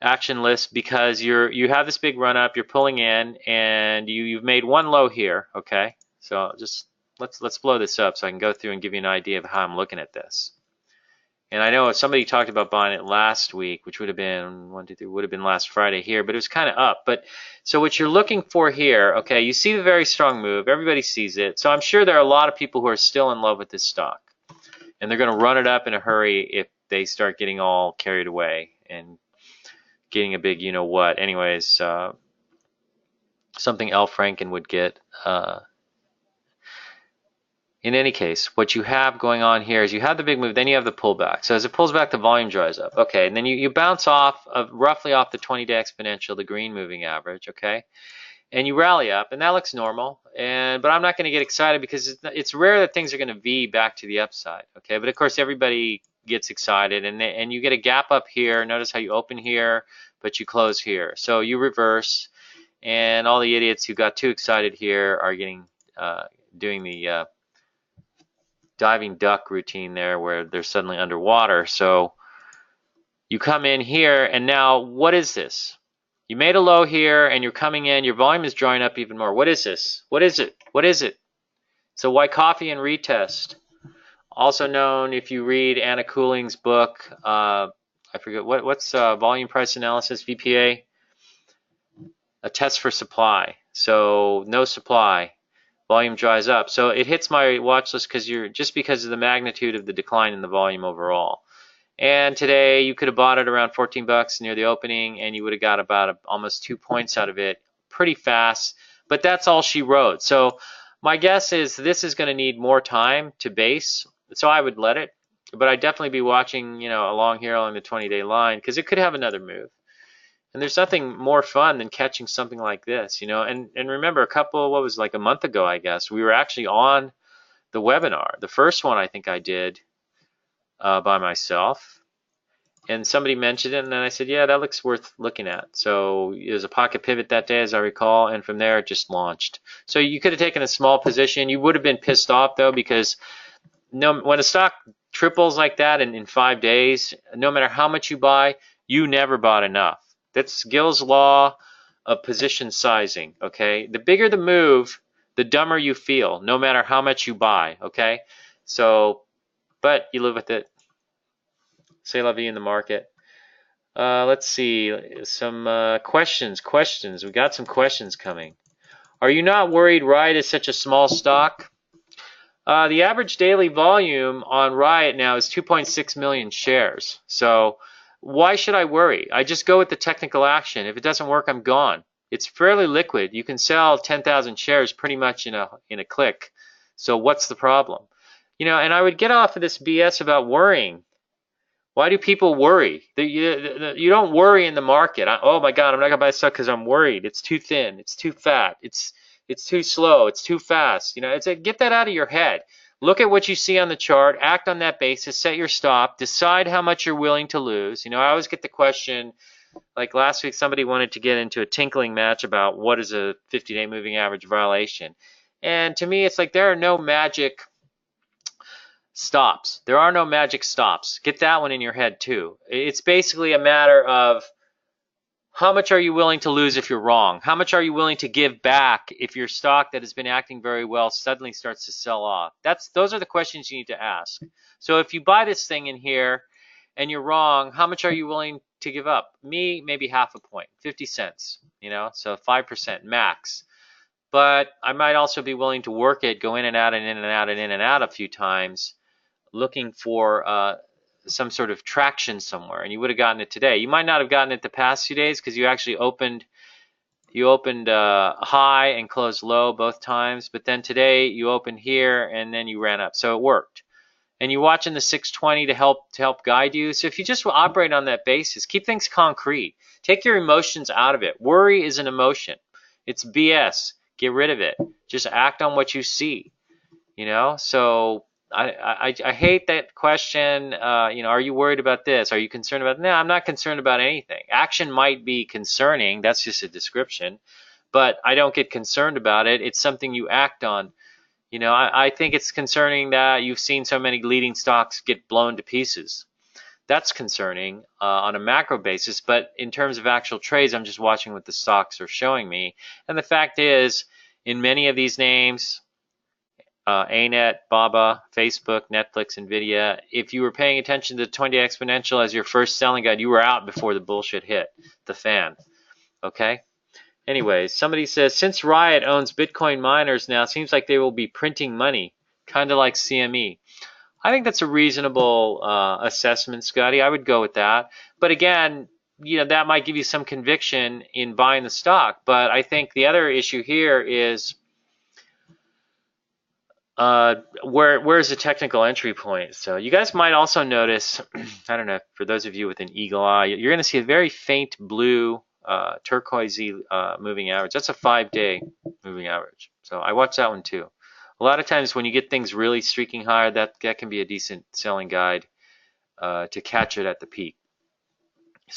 A: action list because you have this big run up, you're pulling in, and you've made one low here, okay? So just let's blow this up so I can go through and give you an idea of how I'm looking at this. And I know somebody talked about buying it last week, which would have been would have been last Friday here, but it was kind of up. But so what you're looking for here, okay, you see the very strong move, everybody sees it. So I'm sure there are a lot of people who are still in love with this stock, and they're going to run it up in a hurry if they start getting all carried away and getting a big you-know-what. Anyways, something L. Franken would get. In any case, what you have going on here is you have the big move, then you have the pullback. So as it pulls back, the volume dries up. Okay, and then you bounce off of roughly off the 20-day exponential, the green moving average, okay? And you rally up, and that looks normal. But I'm not going to get excited because it's rare that things are going to V back to the upside, okay? But of course, everybody gets excited, and you get a gap up here. Notice how you open here, but you close here. So you reverse, and all the idiots who got too excited here are doing the diving duck routine there where they're suddenly underwater. So you come in here, and now what is this? You made a low here, and you're coming in. Your volume is drawing up even more. What is this? What is it? What is it? So Wyckoffie and retest, also known if you read Anna Cooling's book, I forget what's volume price analysis, VPA, a test for supply. So no supply, volume dries up. So it hits my watch list because of the magnitude of the decline in the volume overall. And today you could have bought it around 14 bucks near the opening, and you would have got about almost 2 points out of it pretty fast, but that's all she wrote. So my guess is this is going to need more time to base, so I would let it. But I'd definitely be watching, along here along the 20-day line, because it could have another move. And there's nothing more fun than catching something like this, And remember, what was like a month ago, I guess, we were actually on the webinar. The first one I think I did by myself. And somebody mentioned it, and then I said, yeah, that looks worth looking at. So it was a pocket pivot that day, as I recall, and from there it just launched. So you could have taken a small position. You would have been pissed off, though, because when a stock triples like that in 5 days, no matter how much you buy, you never bought enough. That's Gill's law of position sizing, okay? The bigger the move, the dumber you feel, no matter how much you buy, okay? So, but you live with it. C'est la vie in the market. Let's see, some questions. We got some questions coming. Are you not worried Riot is such a small stock? The average daily volume on Riot now is 2.6 million shares. So why should I worry? I just go with the technical action. If it doesn't work, I'm gone. It's fairly liquid. You can sell 10,000 shares pretty much in a click. So what's the problem? And I would get off of this BS about worrying. Why do people worry? You don't worry in the market. Oh my God, I'm not gonna buy stuff because I'm worried. It's too thin. It's too fat. It's too slow. It's too fast. Get that out of your head. Look at what you see on the chart. Act on that basis. Set your stop. Decide how much you're willing to lose. I always get the question, like last week, somebody wanted to get into a tinkling match about what is a 50-day moving average violation. And to me, it's like there are no magic stops. There are no magic stops. Get that one in your head too. It's basically a matter of how much are you willing to lose if you're wrong? How much are you willing to give back if your stock that has been acting very well suddenly starts to sell off? Those are the questions you need to ask. So if you buy this thing in here and you're wrong, how much are you willing to give up? Me, maybe half a point, 50 cents, so 5% max. But I might also be willing to work it, go in and out and in and out and in and out a few times, looking for some sort of traction somewhere, and you would have gotten it today. You might not have gotten it the past few days because you actually opened high and closed low both times, but then today you opened here and then you ran up, so it worked. And you're watching the 620 to help guide you. So if you just operate on that basis, keep things concrete. Take your emotions out of it. Worry is an emotion. It's BS. Get rid of it. Just act on what you see. So I hate that question. Are you worried about this? Are you concerned about? No, I'm not concerned about anything. Action might be concerning. That's just a description, but I don't get concerned about it. It's something you act on. I think it's concerning that you've seen so many leading stocks get blown to pieces. That's concerning on a macro basis, but in terms of actual trades, I'm just watching what the stocks are showing me. And the fact is, in many of these names, ANET, BABA, Facebook, Netflix, NVIDIA, if you were paying attention to the 20-day exponential as your first selling guide, you were out before the bullshit hit the fan. Okay? Anyways, somebody says, since Riot owns Bitcoin miners now, seems like they will be printing money, kind of like CME. I think that's a reasonable assessment, Scotty. I would go with that. But again, that might give you some conviction in buying the stock. But I think the other issue here is where's the technical entry point? So you guys might also notice, I don't know, for those of you with an eagle eye, you're going to see a very faint blue turquoisey moving average. That's a 5-day moving average. So I watch that one too. A lot of times when you get things really streaking higher, that can be a decent selling guide to catch it at the peak.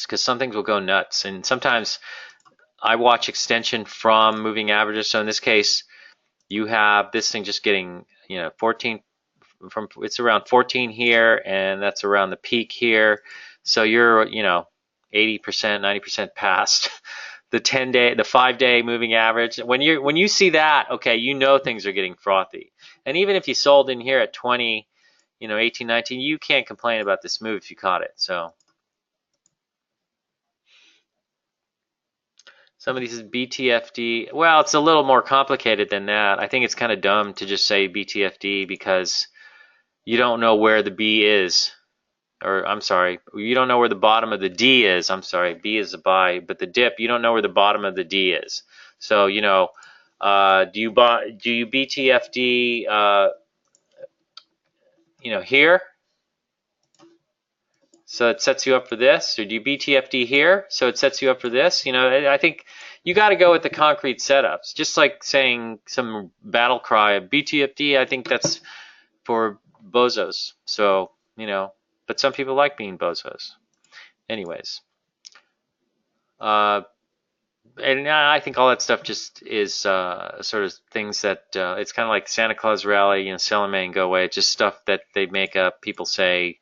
A: Because some things will go nuts. And sometimes I watch extension from moving averages. So in this case, you have this thing just getting 14 it's around 14 here, and that's around the peak here. So you're 80%, 90% past the 5-day moving average. When you see that, okay, things are getting frothy. And even if you sold in here at 20, 18, 19, you can't complain about this move if you caught it. So somebody says BTFD. Well, it's a little more complicated than that. I think it's kind of dumb to just say BTFD because you don't know where the B is. Or I'm sorry, you don't know where the bottom of the D is. I'm sorry, B is a buy, but the dip, you don't know where the bottom of the D is. So do you BTFD here? So it sets you up for this, or do you BTFD here? So it sets you up for this. I think you got to go with the concrete setups. Just like saying some battle cry of BTFD, I think that's for bozos. So, but some people like being bozos. Anyways, and I think all that stuff just is sort of things that it's kind of like Santa Claus rally, sell 'em and go away. It's just stuff that they make up. People say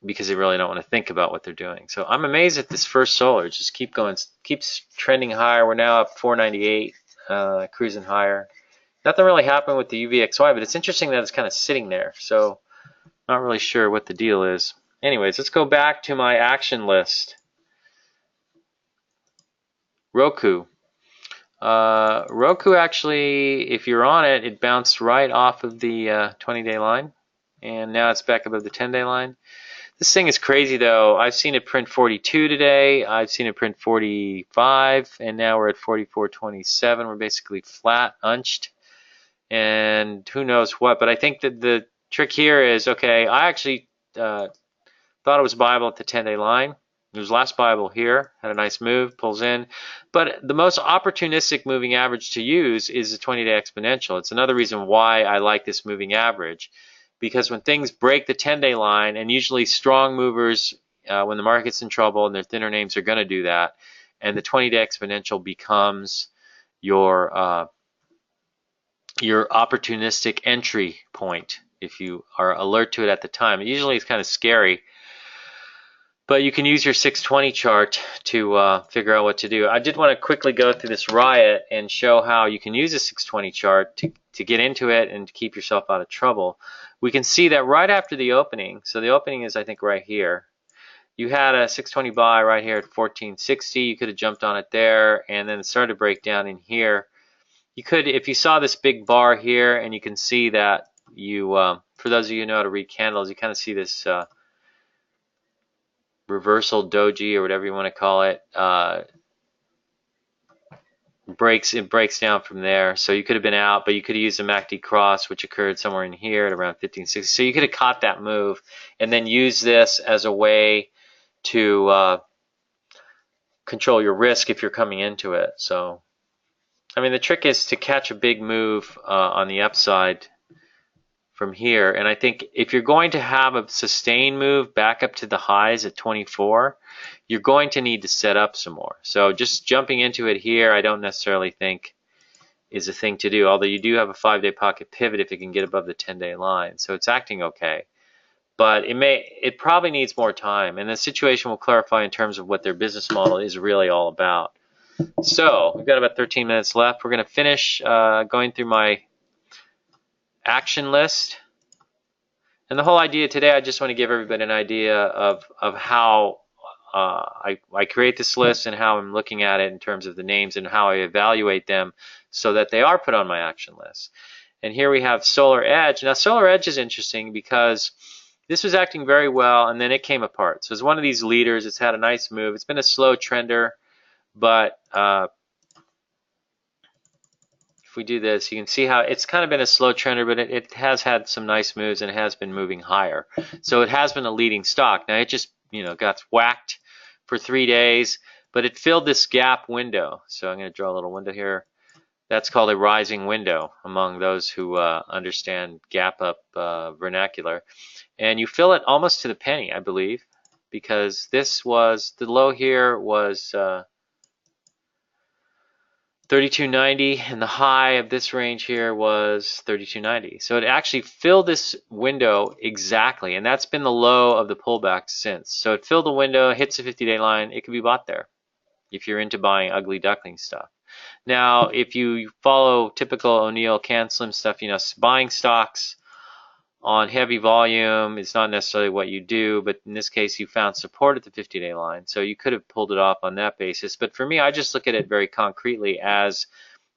A: because they really don't want to think about what they're doing. So I'm amazed at this first solar. Just keeps trending higher. We're now up 498, cruising higher. Nothing really happened with the UVXY, but it's interesting that it's kind of sitting there. So not really sure what the deal is. Anyways, let's go back to my action list. Roku. Roku actually, if you're on it, it bounced right off of the 20-day line, and now it's back above the 10-day line. This thing is crazy though. I've seen it print 42 today. I've seen it print 45, and now we're at 44.27. We're basically flat, unched, and who knows what. But I think that the trick here is, okay, I actually thought it was buyable at the 10-day line. It was last buyable here, had a nice move, pulls in. But the most opportunistic moving average to use is the 20-day exponential. It's another reason why I like this moving average, because when things break the 10-day line, and usually strong movers, when the market's in trouble and their thinner names are going to do that, and the 20-day exponential becomes your opportunistic entry point if you are alert to it at the time. Usually it's kind of scary, but you can use your 620 chart to figure out what to do. I did want to quickly go through this riot and show how you can use a 620 chart to get into it and to keep yourself out of trouble. We can see that right after the opening, so the opening is I think right here, you had a 620 buy right here at 1460. You could have jumped on it there, and then it started to break down in here. You could, if you saw this big bar here, and you can see that for those of you who know how to read candles, you kind of see this reversal doji or whatever you want to call it. It breaks down from there. So you could have been out, but you could have used a MACD cross, which occurred somewhere in here at around 1560. So you could have caught that move and then use this as a way to control your risk if you're coming into it. So, I mean, the trick is to catch a big move on the upside from here. And I think if you're going to have a sustained move back up to the highs at 24, you're going to need to set up some more. So just jumping into it here, I don't necessarily think is a thing to do, although you do have a 5-day pocket pivot if it can get above the 10-day line. So it's acting okay. But it probably needs more time, and the situation will clarify in terms of what their business model is really all about. So we've got about 13 minutes left. We're going to finish going through my action list. And the whole idea today, I just want to give everybody an idea of how I create this list and how I'm looking at it in terms of the names and how I evaluate them so that they are put on my action list. And here we have Solar Edge. Now Solar Edge is interesting because this was acting very well and then it came apart. So it's one of these leaders. It's had a nice move. It's been a slow trender, but if we do this, you can see how it's kind of been a slow trender, but it has had some nice moves and it has been moving higher. So it has been a leading stock. Now it just got whacked for 3 days, but it filled this gap window. So I'm going to draw a little window here. That's called a rising window among those who understand gap up vernacular. And you fill it almost to the penny, I believe, because this was, the low here was 32.90, and the high of this range here was 32.90. So it actually filled this window exactly, and that's been the low of the pullback since. So it filled the window, hits the 50-day line. It can be bought there if you're into buying ugly duckling stuff. Now, if you follow typical O'Neill can slim stuff, buying stocks on heavy volume is not necessarily what you do, but in this case you found support at the 50-day line, so you could have pulled it off on that basis. But for me, I just look at it very concretely as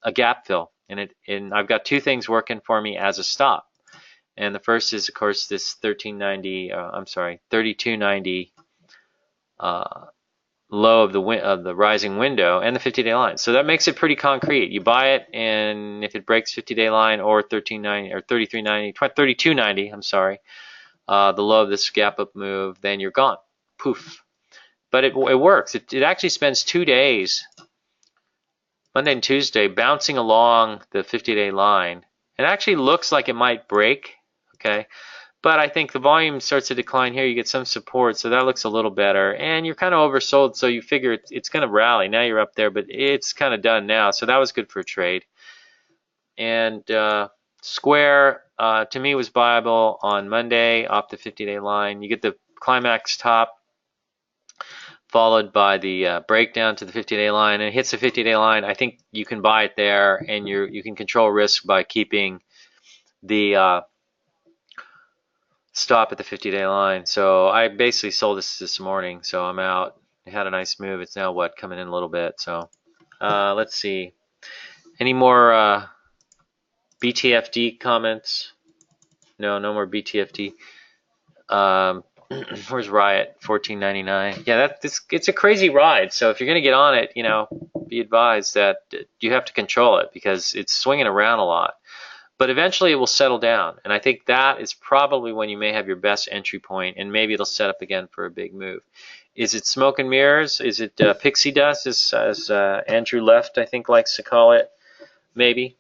A: a gap fill, and I've got two things working for me as a stop. And the first is, of course, this 32.90 low of the rising window and the 50-day line. So that makes it pretty concrete. You buy it, and if it breaks 50-day line or 1390 or 3390, 3290, I'm sorry, the low of this gap up move, then you're gone. Poof. But it works. It actually spends 2 days, Monday and Tuesday, bouncing along the 50-day line. It actually looks like it might break, okay? But I think the volume starts to decline here. You get some support, so that looks a little better. And you're kind of oversold, so you figure it's going to rally. Now you're up there, but it's kind of done now. So that was good for a trade. And Square, to me, was viable on Monday off the 50-day line. You get the climax top, followed by the breakdown to the 50-day line. And it hits the 50-day line. I think you can buy it there, and you can control risk by keeping the stop at the 50-day line. So I basically sold this morning, so I'm out. It had a nice move. It's now coming in a little bit. So let's see. Any more BTFD comments? No more BTFD. Where's Riot? 14.99. Yeah, it's a crazy ride. So if you're gonna get on it, be advised that you have to control it because it's swinging around a lot. But eventually it will settle down, and I think that is probably when you may have your best entry point, and maybe it'll set up again for a big move. Is it smoke and mirrors? Is it pixie dust, as Andrew Left, I think, likes to call it? Maybe.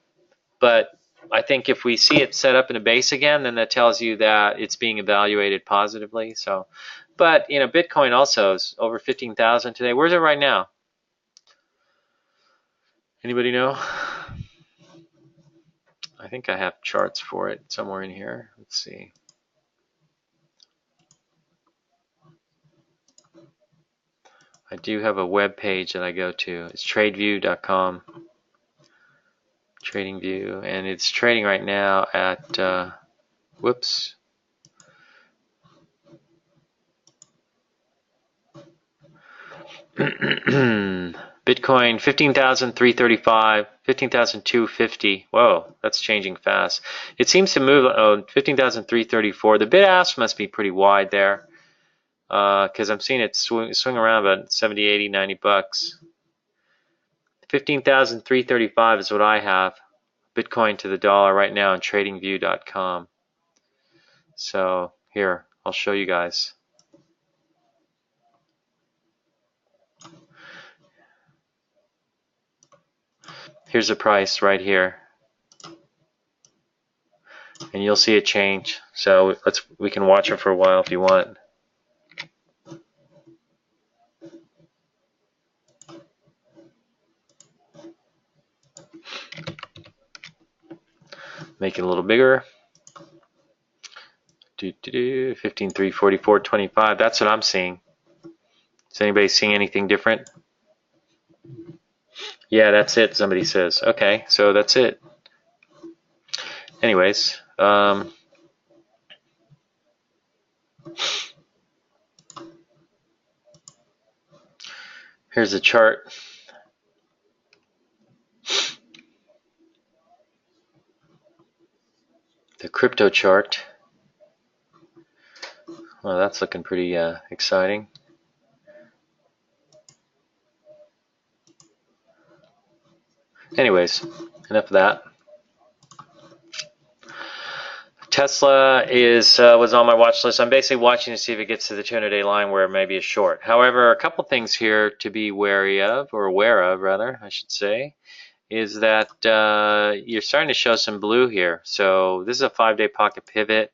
A: But I think if we see it set up in a base again, then that tells you that it's being evaluated positively. So, but Bitcoin also is over 15,000 today. Where's it right now? Anybody know? I think I have charts for it somewhere in here. Let's see. I do have a web page that I go to. It's tradeview.com. TradingView, and it's trading right now at whoops. Bitcoin 15,335, 15,250. Whoa, that's changing fast. It seems to move. 15,334. The bid ask must be pretty wide there, because I'm seeing it swing around about 70, 80, 90 bucks. 15,335 is what I have. Bitcoin to the dollar right now on TradingView.com. So here, I'll show you guys. Here's the price right here, and you'll see it change. So we can watch it for a while if you want. Make it a little bigger. 15,344.25. That's what I'm seeing. Is anybody seeing anything different? Yeah, that's it, somebody says. Okay, so that's it. Anyways, here's a chart. The crypto chart. Well, that's looking pretty exciting. Anyways, enough of that. Tesla was on my watch list. I'm basically watching to see if it gets to the 200-day line where it may be a short. However, a couple things here to be wary of, or aware of, rather, I should say, is that you're starting to show some blue here. So this is a 5-day pocket pivot.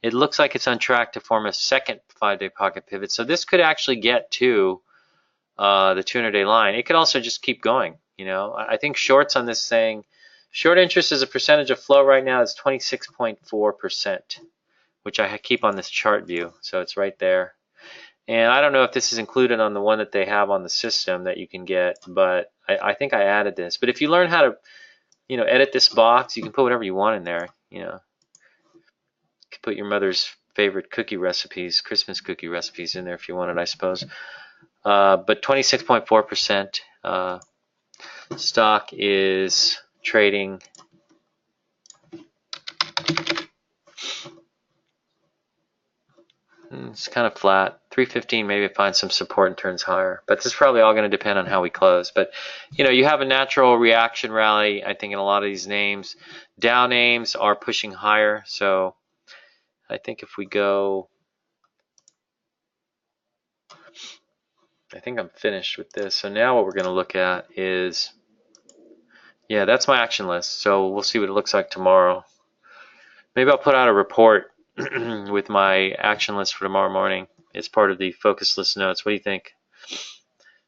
A: It looks like it's on track to form a second 5-day pocket pivot. So this could actually get to the 200-day line. It could also just keep going. I think shorts on this thing, short interest as a percentage of flow right now is 26.4%, which I keep on this chart view. So it's right there. And I don't know if this is included on the one that they have on the system that you can get, but I think I added this. But if you learn how to, edit this box, you can put whatever you want in there. You can put your mother's favorite cookie recipes, Christmas cookie recipes in there if you wanted, I suppose. But 26.4%. Stock is trading It's kind of flat. 315 maybe it finds some support and turns higher. But this is probably all going to depend on how we close. But, you know, you have a natural reaction rally, I think, in a lot of these names. Dow names are pushing higher. So I think if we go, I think I'm finished with this. So now what we're going to look at is, yeah, that's my action list. So we'll see what it looks like tomorrow. Maybe I'll put out a report with my action list for tomorrow morning. It's part of the focus list notes. What do you think?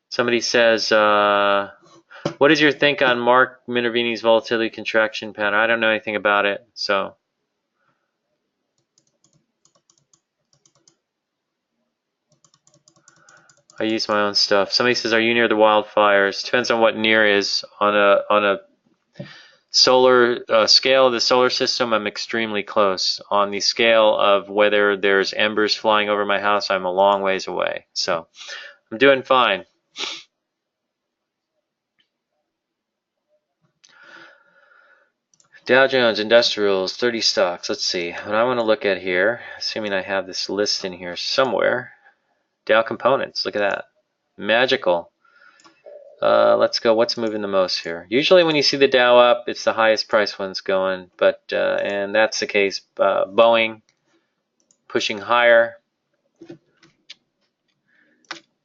A: Somebody says, what is your think on Mark Minervini's volatility contraction pattern? I don't know anything about it, so. I use my own stuff. Somebody says, are you near the wildfires? Depends on what near is. On a solar scale of the solar system, I'm extremely close. On the scale of whether there's embers flying over my house, I'm a long ways away. So I'm doing fine. Dow Jones Industrials, 30 stocks. Let's see. What I want to look at here, assuming I have this list in here somewhere. Dow Components. Look at that. Magical. Let's go. What's moving the most here? Usually when you see the Dow up, it's the highest price ones going, but and that's the case. Boeing pushing higher.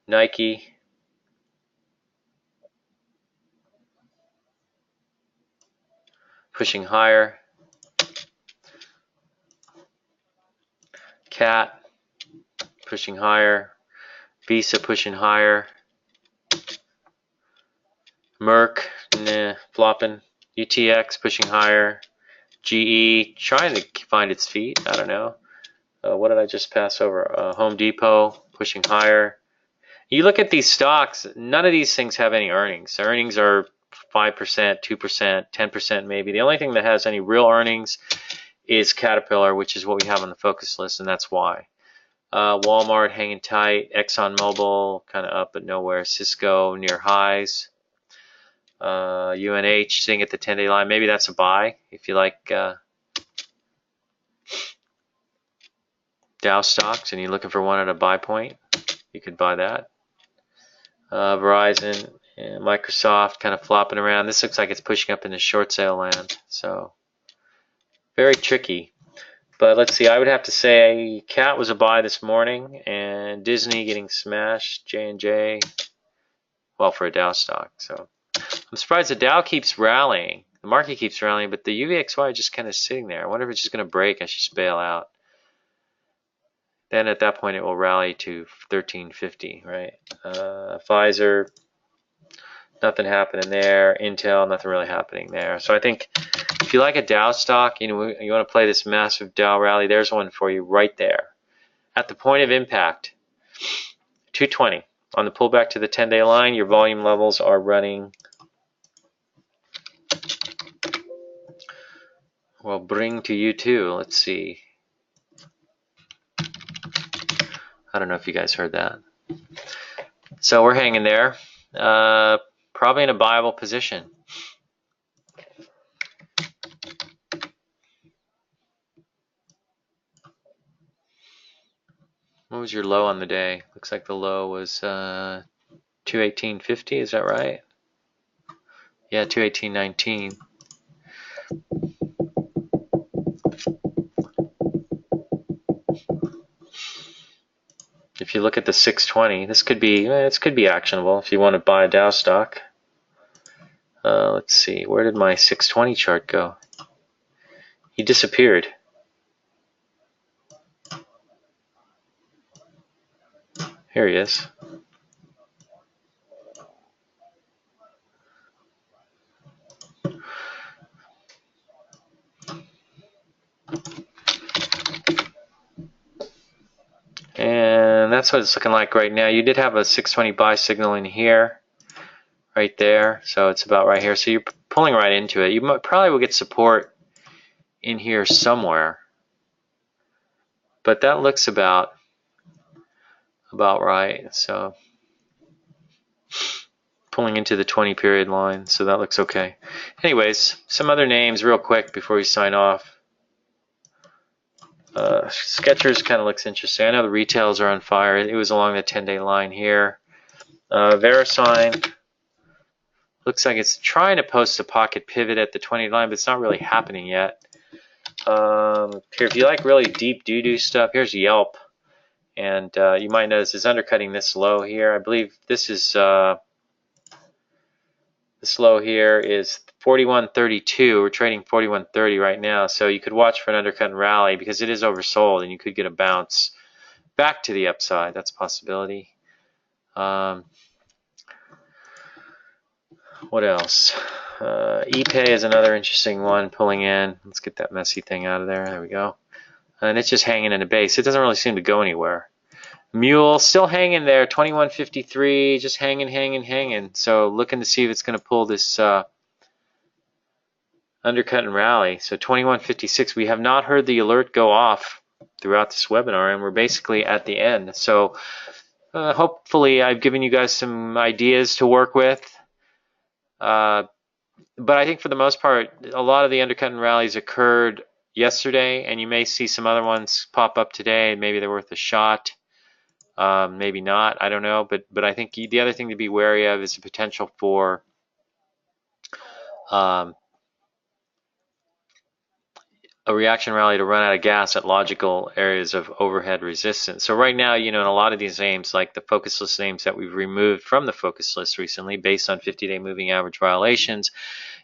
A: Nike. Pushing higher. Cat pushing higher. Visa pushing higher. Merck, nah, flopping. UTX pushing higher. GE trying to find its feet. I don't know. What did I just pass over? Home Depot pushing higher. You look at these stocks, none of these things have any earnings. The earnings are 5%, 2%, 10% maybe. The only thing that has any real earnings is Caterpillar, which is what we have on the focus list, and that's why. Walmart hanging tight. ExxonMobil kind of up but nowhere. Cisco near highs. UNH sitting at the 10-day line. Maybe that's a buy if you like Dow stocks and you're looking for one at a buy point. You could buy that. Verizon and Microsoft kind of flopping around. This looks like it's pushing up into short sale land. So very tricky. But let's see. I would have to say Cat was a buy this morning, and Disney getting smashed. J&J. Well, for a Dow stock. So I'm surprised the Dow keeps rallying. The market keeps rallying, but the UVXY is just kind of sitting there. I wonder if it's just going to break. I should just bail out. Then at that point, it will rally to 1350, right? Pfizer, nothing happening there. Intel, nothing really happening there. So I think if you like a Dow stock, you want to play this massive Dow rally, there's one for you right there. At the point of impact, 220. On the pullback to the 10-day line, your volume levels are running. Well, bring to you too. Let's see. I don't know if you guys heard that. So we're hanging there. Probably in a buyable position. What was your low on the day? Looks like the low was 218.50. Is that right? Yeah, 218.19. If you look at the 620, this could be actionable if you want to buy a Dow stock. Let's see, where did my 620 chart go? He disappeared. Here he is. And that's what it's looking like right now. You did have a 620 buy signal in here, right there. So it's about right here. So you're pulling right into it. You probably will get support in here somewhere. But that looks about right. So pulling into the 20 period line. So that looks okay. Anyways, some other names real quick before we sign off. Skechers kind of looks interesting. I know the retails are on fire. It was along the 10-day line here. VeriSign looks like it's trying to post a pocket pivot at the 20 line, but it's not really happening yet. Here, if you like really deep doo-doo stuff, here's Yelp. And you might notice it's undercutting this low here. I believe this is this low here is 41.32. We're trading 41.30 right now, so you could watch for an undercut and rally because it is oversold, and you could get a bounce back to the upside. That's a possibility. What else? ePay is another interesting one pulling in. Let's get that messy thing out of there. There we go. And it's just hanging in a base. It doesn't really seem to go anywhere. Mule still hanging there, 21.53, just hanging. So looking to see if it's going to pull this undercut and rally. So 21.56. We have not heard the alert go off throughout this webinar, and we're basically at the end. So hopefully I've given you guys some ideas to work with. But I think for the most part, a lot of the undercut and rallies occurred yesterday, and you may see some other ones pop up today. Maybe they're worth a shot. Maybe not. I don't know. But I think the other thing to be wary of is the potential for a reaction rally to run out of gas at logical areas of overhead resistance. So right now, in a lot of these names, like the focus list names that we've removed from the focus list recently based on 50-day moving average violations,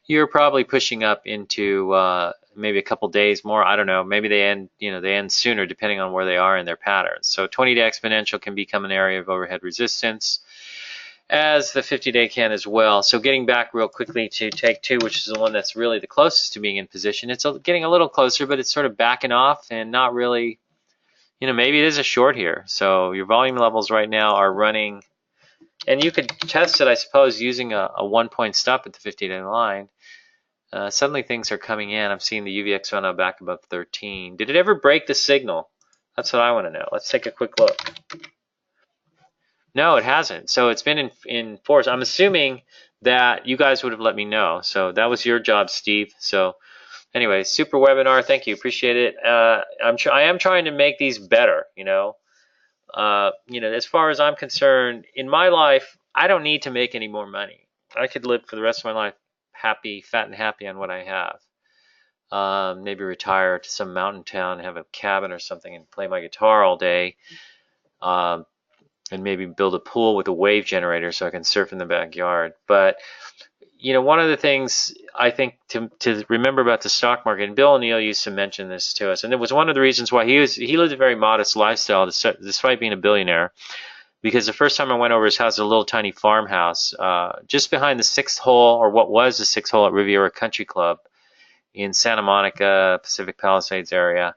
A: you're probably pushing up into maybe a couple days more. I don't know. Maybe they end, they end sooner depending on where they are in their patterns. So 20-day exponential can become an area of overhead resistance, as the 50-day can as well. So getting back real quickly to take two, which is the one that's really the closest to being in position. It's getting a little closer, but it's sort of backing off and not really, maybe it is a short here. So your volume levels right now are running, and you could test it, I suppose, using a 1-point stop at the 50-day line. Suddenly things are coming in. I'm seeing the UVX run out back above 13. Did it ever break the signal? That's what I want to know. Let's take a quick look. No, it hasn't. So it's been in force. I'm assuming that you guys would have let me know. So that was your job, Steve. So anyway, super webinar. Thank you. Appreciate it. I am trying to make these better. As far as I'm concerned, in my life, I don't need to make any more money. I could live for the rest of my life happy, fat and happy on what I have. Maybe retire to some mountain town, have a cabin or something, and play my guitar all day. And maybe build a pool with a wave generator so I can surf in the backyard. But, one of the things I think to remember about the stock market, and Bill O'Neill used to mention this to us, and it was one of the reasons why he lived a very modest lifestyle despite being a billionaire, because the first time I went over his house, a little tiny farmhouse, just behind the 6th hole, or what was the 6th hole at Riviera Country Club in Santa Monica, Pacific Palisades area.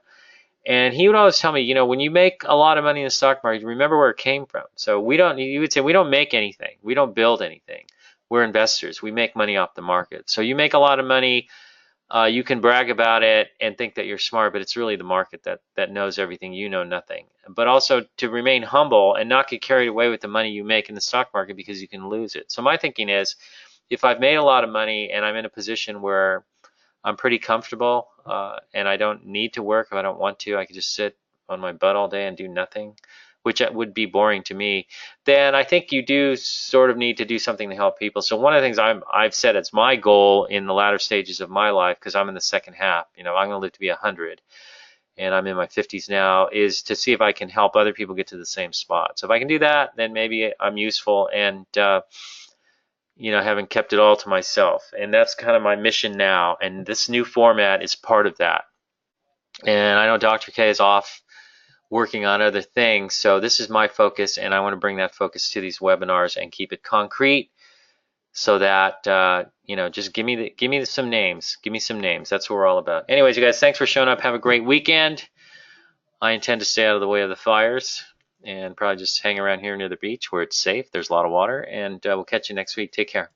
A: And he would always tell me, when you make a lot of money in the stock market, remember where it came from. So you would say, we don't make anything. We don't build anything. We're investors. We make money off the market. So you make a lot of money, you can brag about it and think that you're smart, but it's really the market that knows everything. You know nothing. But also to remain humble and not get carried away with the money you make in the stock market because you can lose it. So my thinking is, if I've made a lot of money and I'm in a position where I'm pretty comfortable and I don't need to work if I don't want to. I could just sit on my butt all day and do nothing, which would be boring to me. Then I think you do sort of need to do something to help people. So one of the things I've said it's my goal in the latter stages of my life, because I'm in the second half, I'm going to live to be 100 and I'm in my 50s now, is to see if I can help other people get to the same spot. So if I can do that, then maybe I'm useful and having kept it all to myself. And that's kind of my mission now. And this new format is part of that. And I know Dr. K is off working on other things. So this is my focus, and I want to bring that focus to these webinars and keep it concrete so that, just give me some names. Give me some names. That's what we're all about. Anyways, you guys, thanks for showing up. Have a great weekend. I intend to stay out of the way of the fires and probably just hang around here near the beach where it's safe. There's a lot of water, and we'll catch you next week. Take care.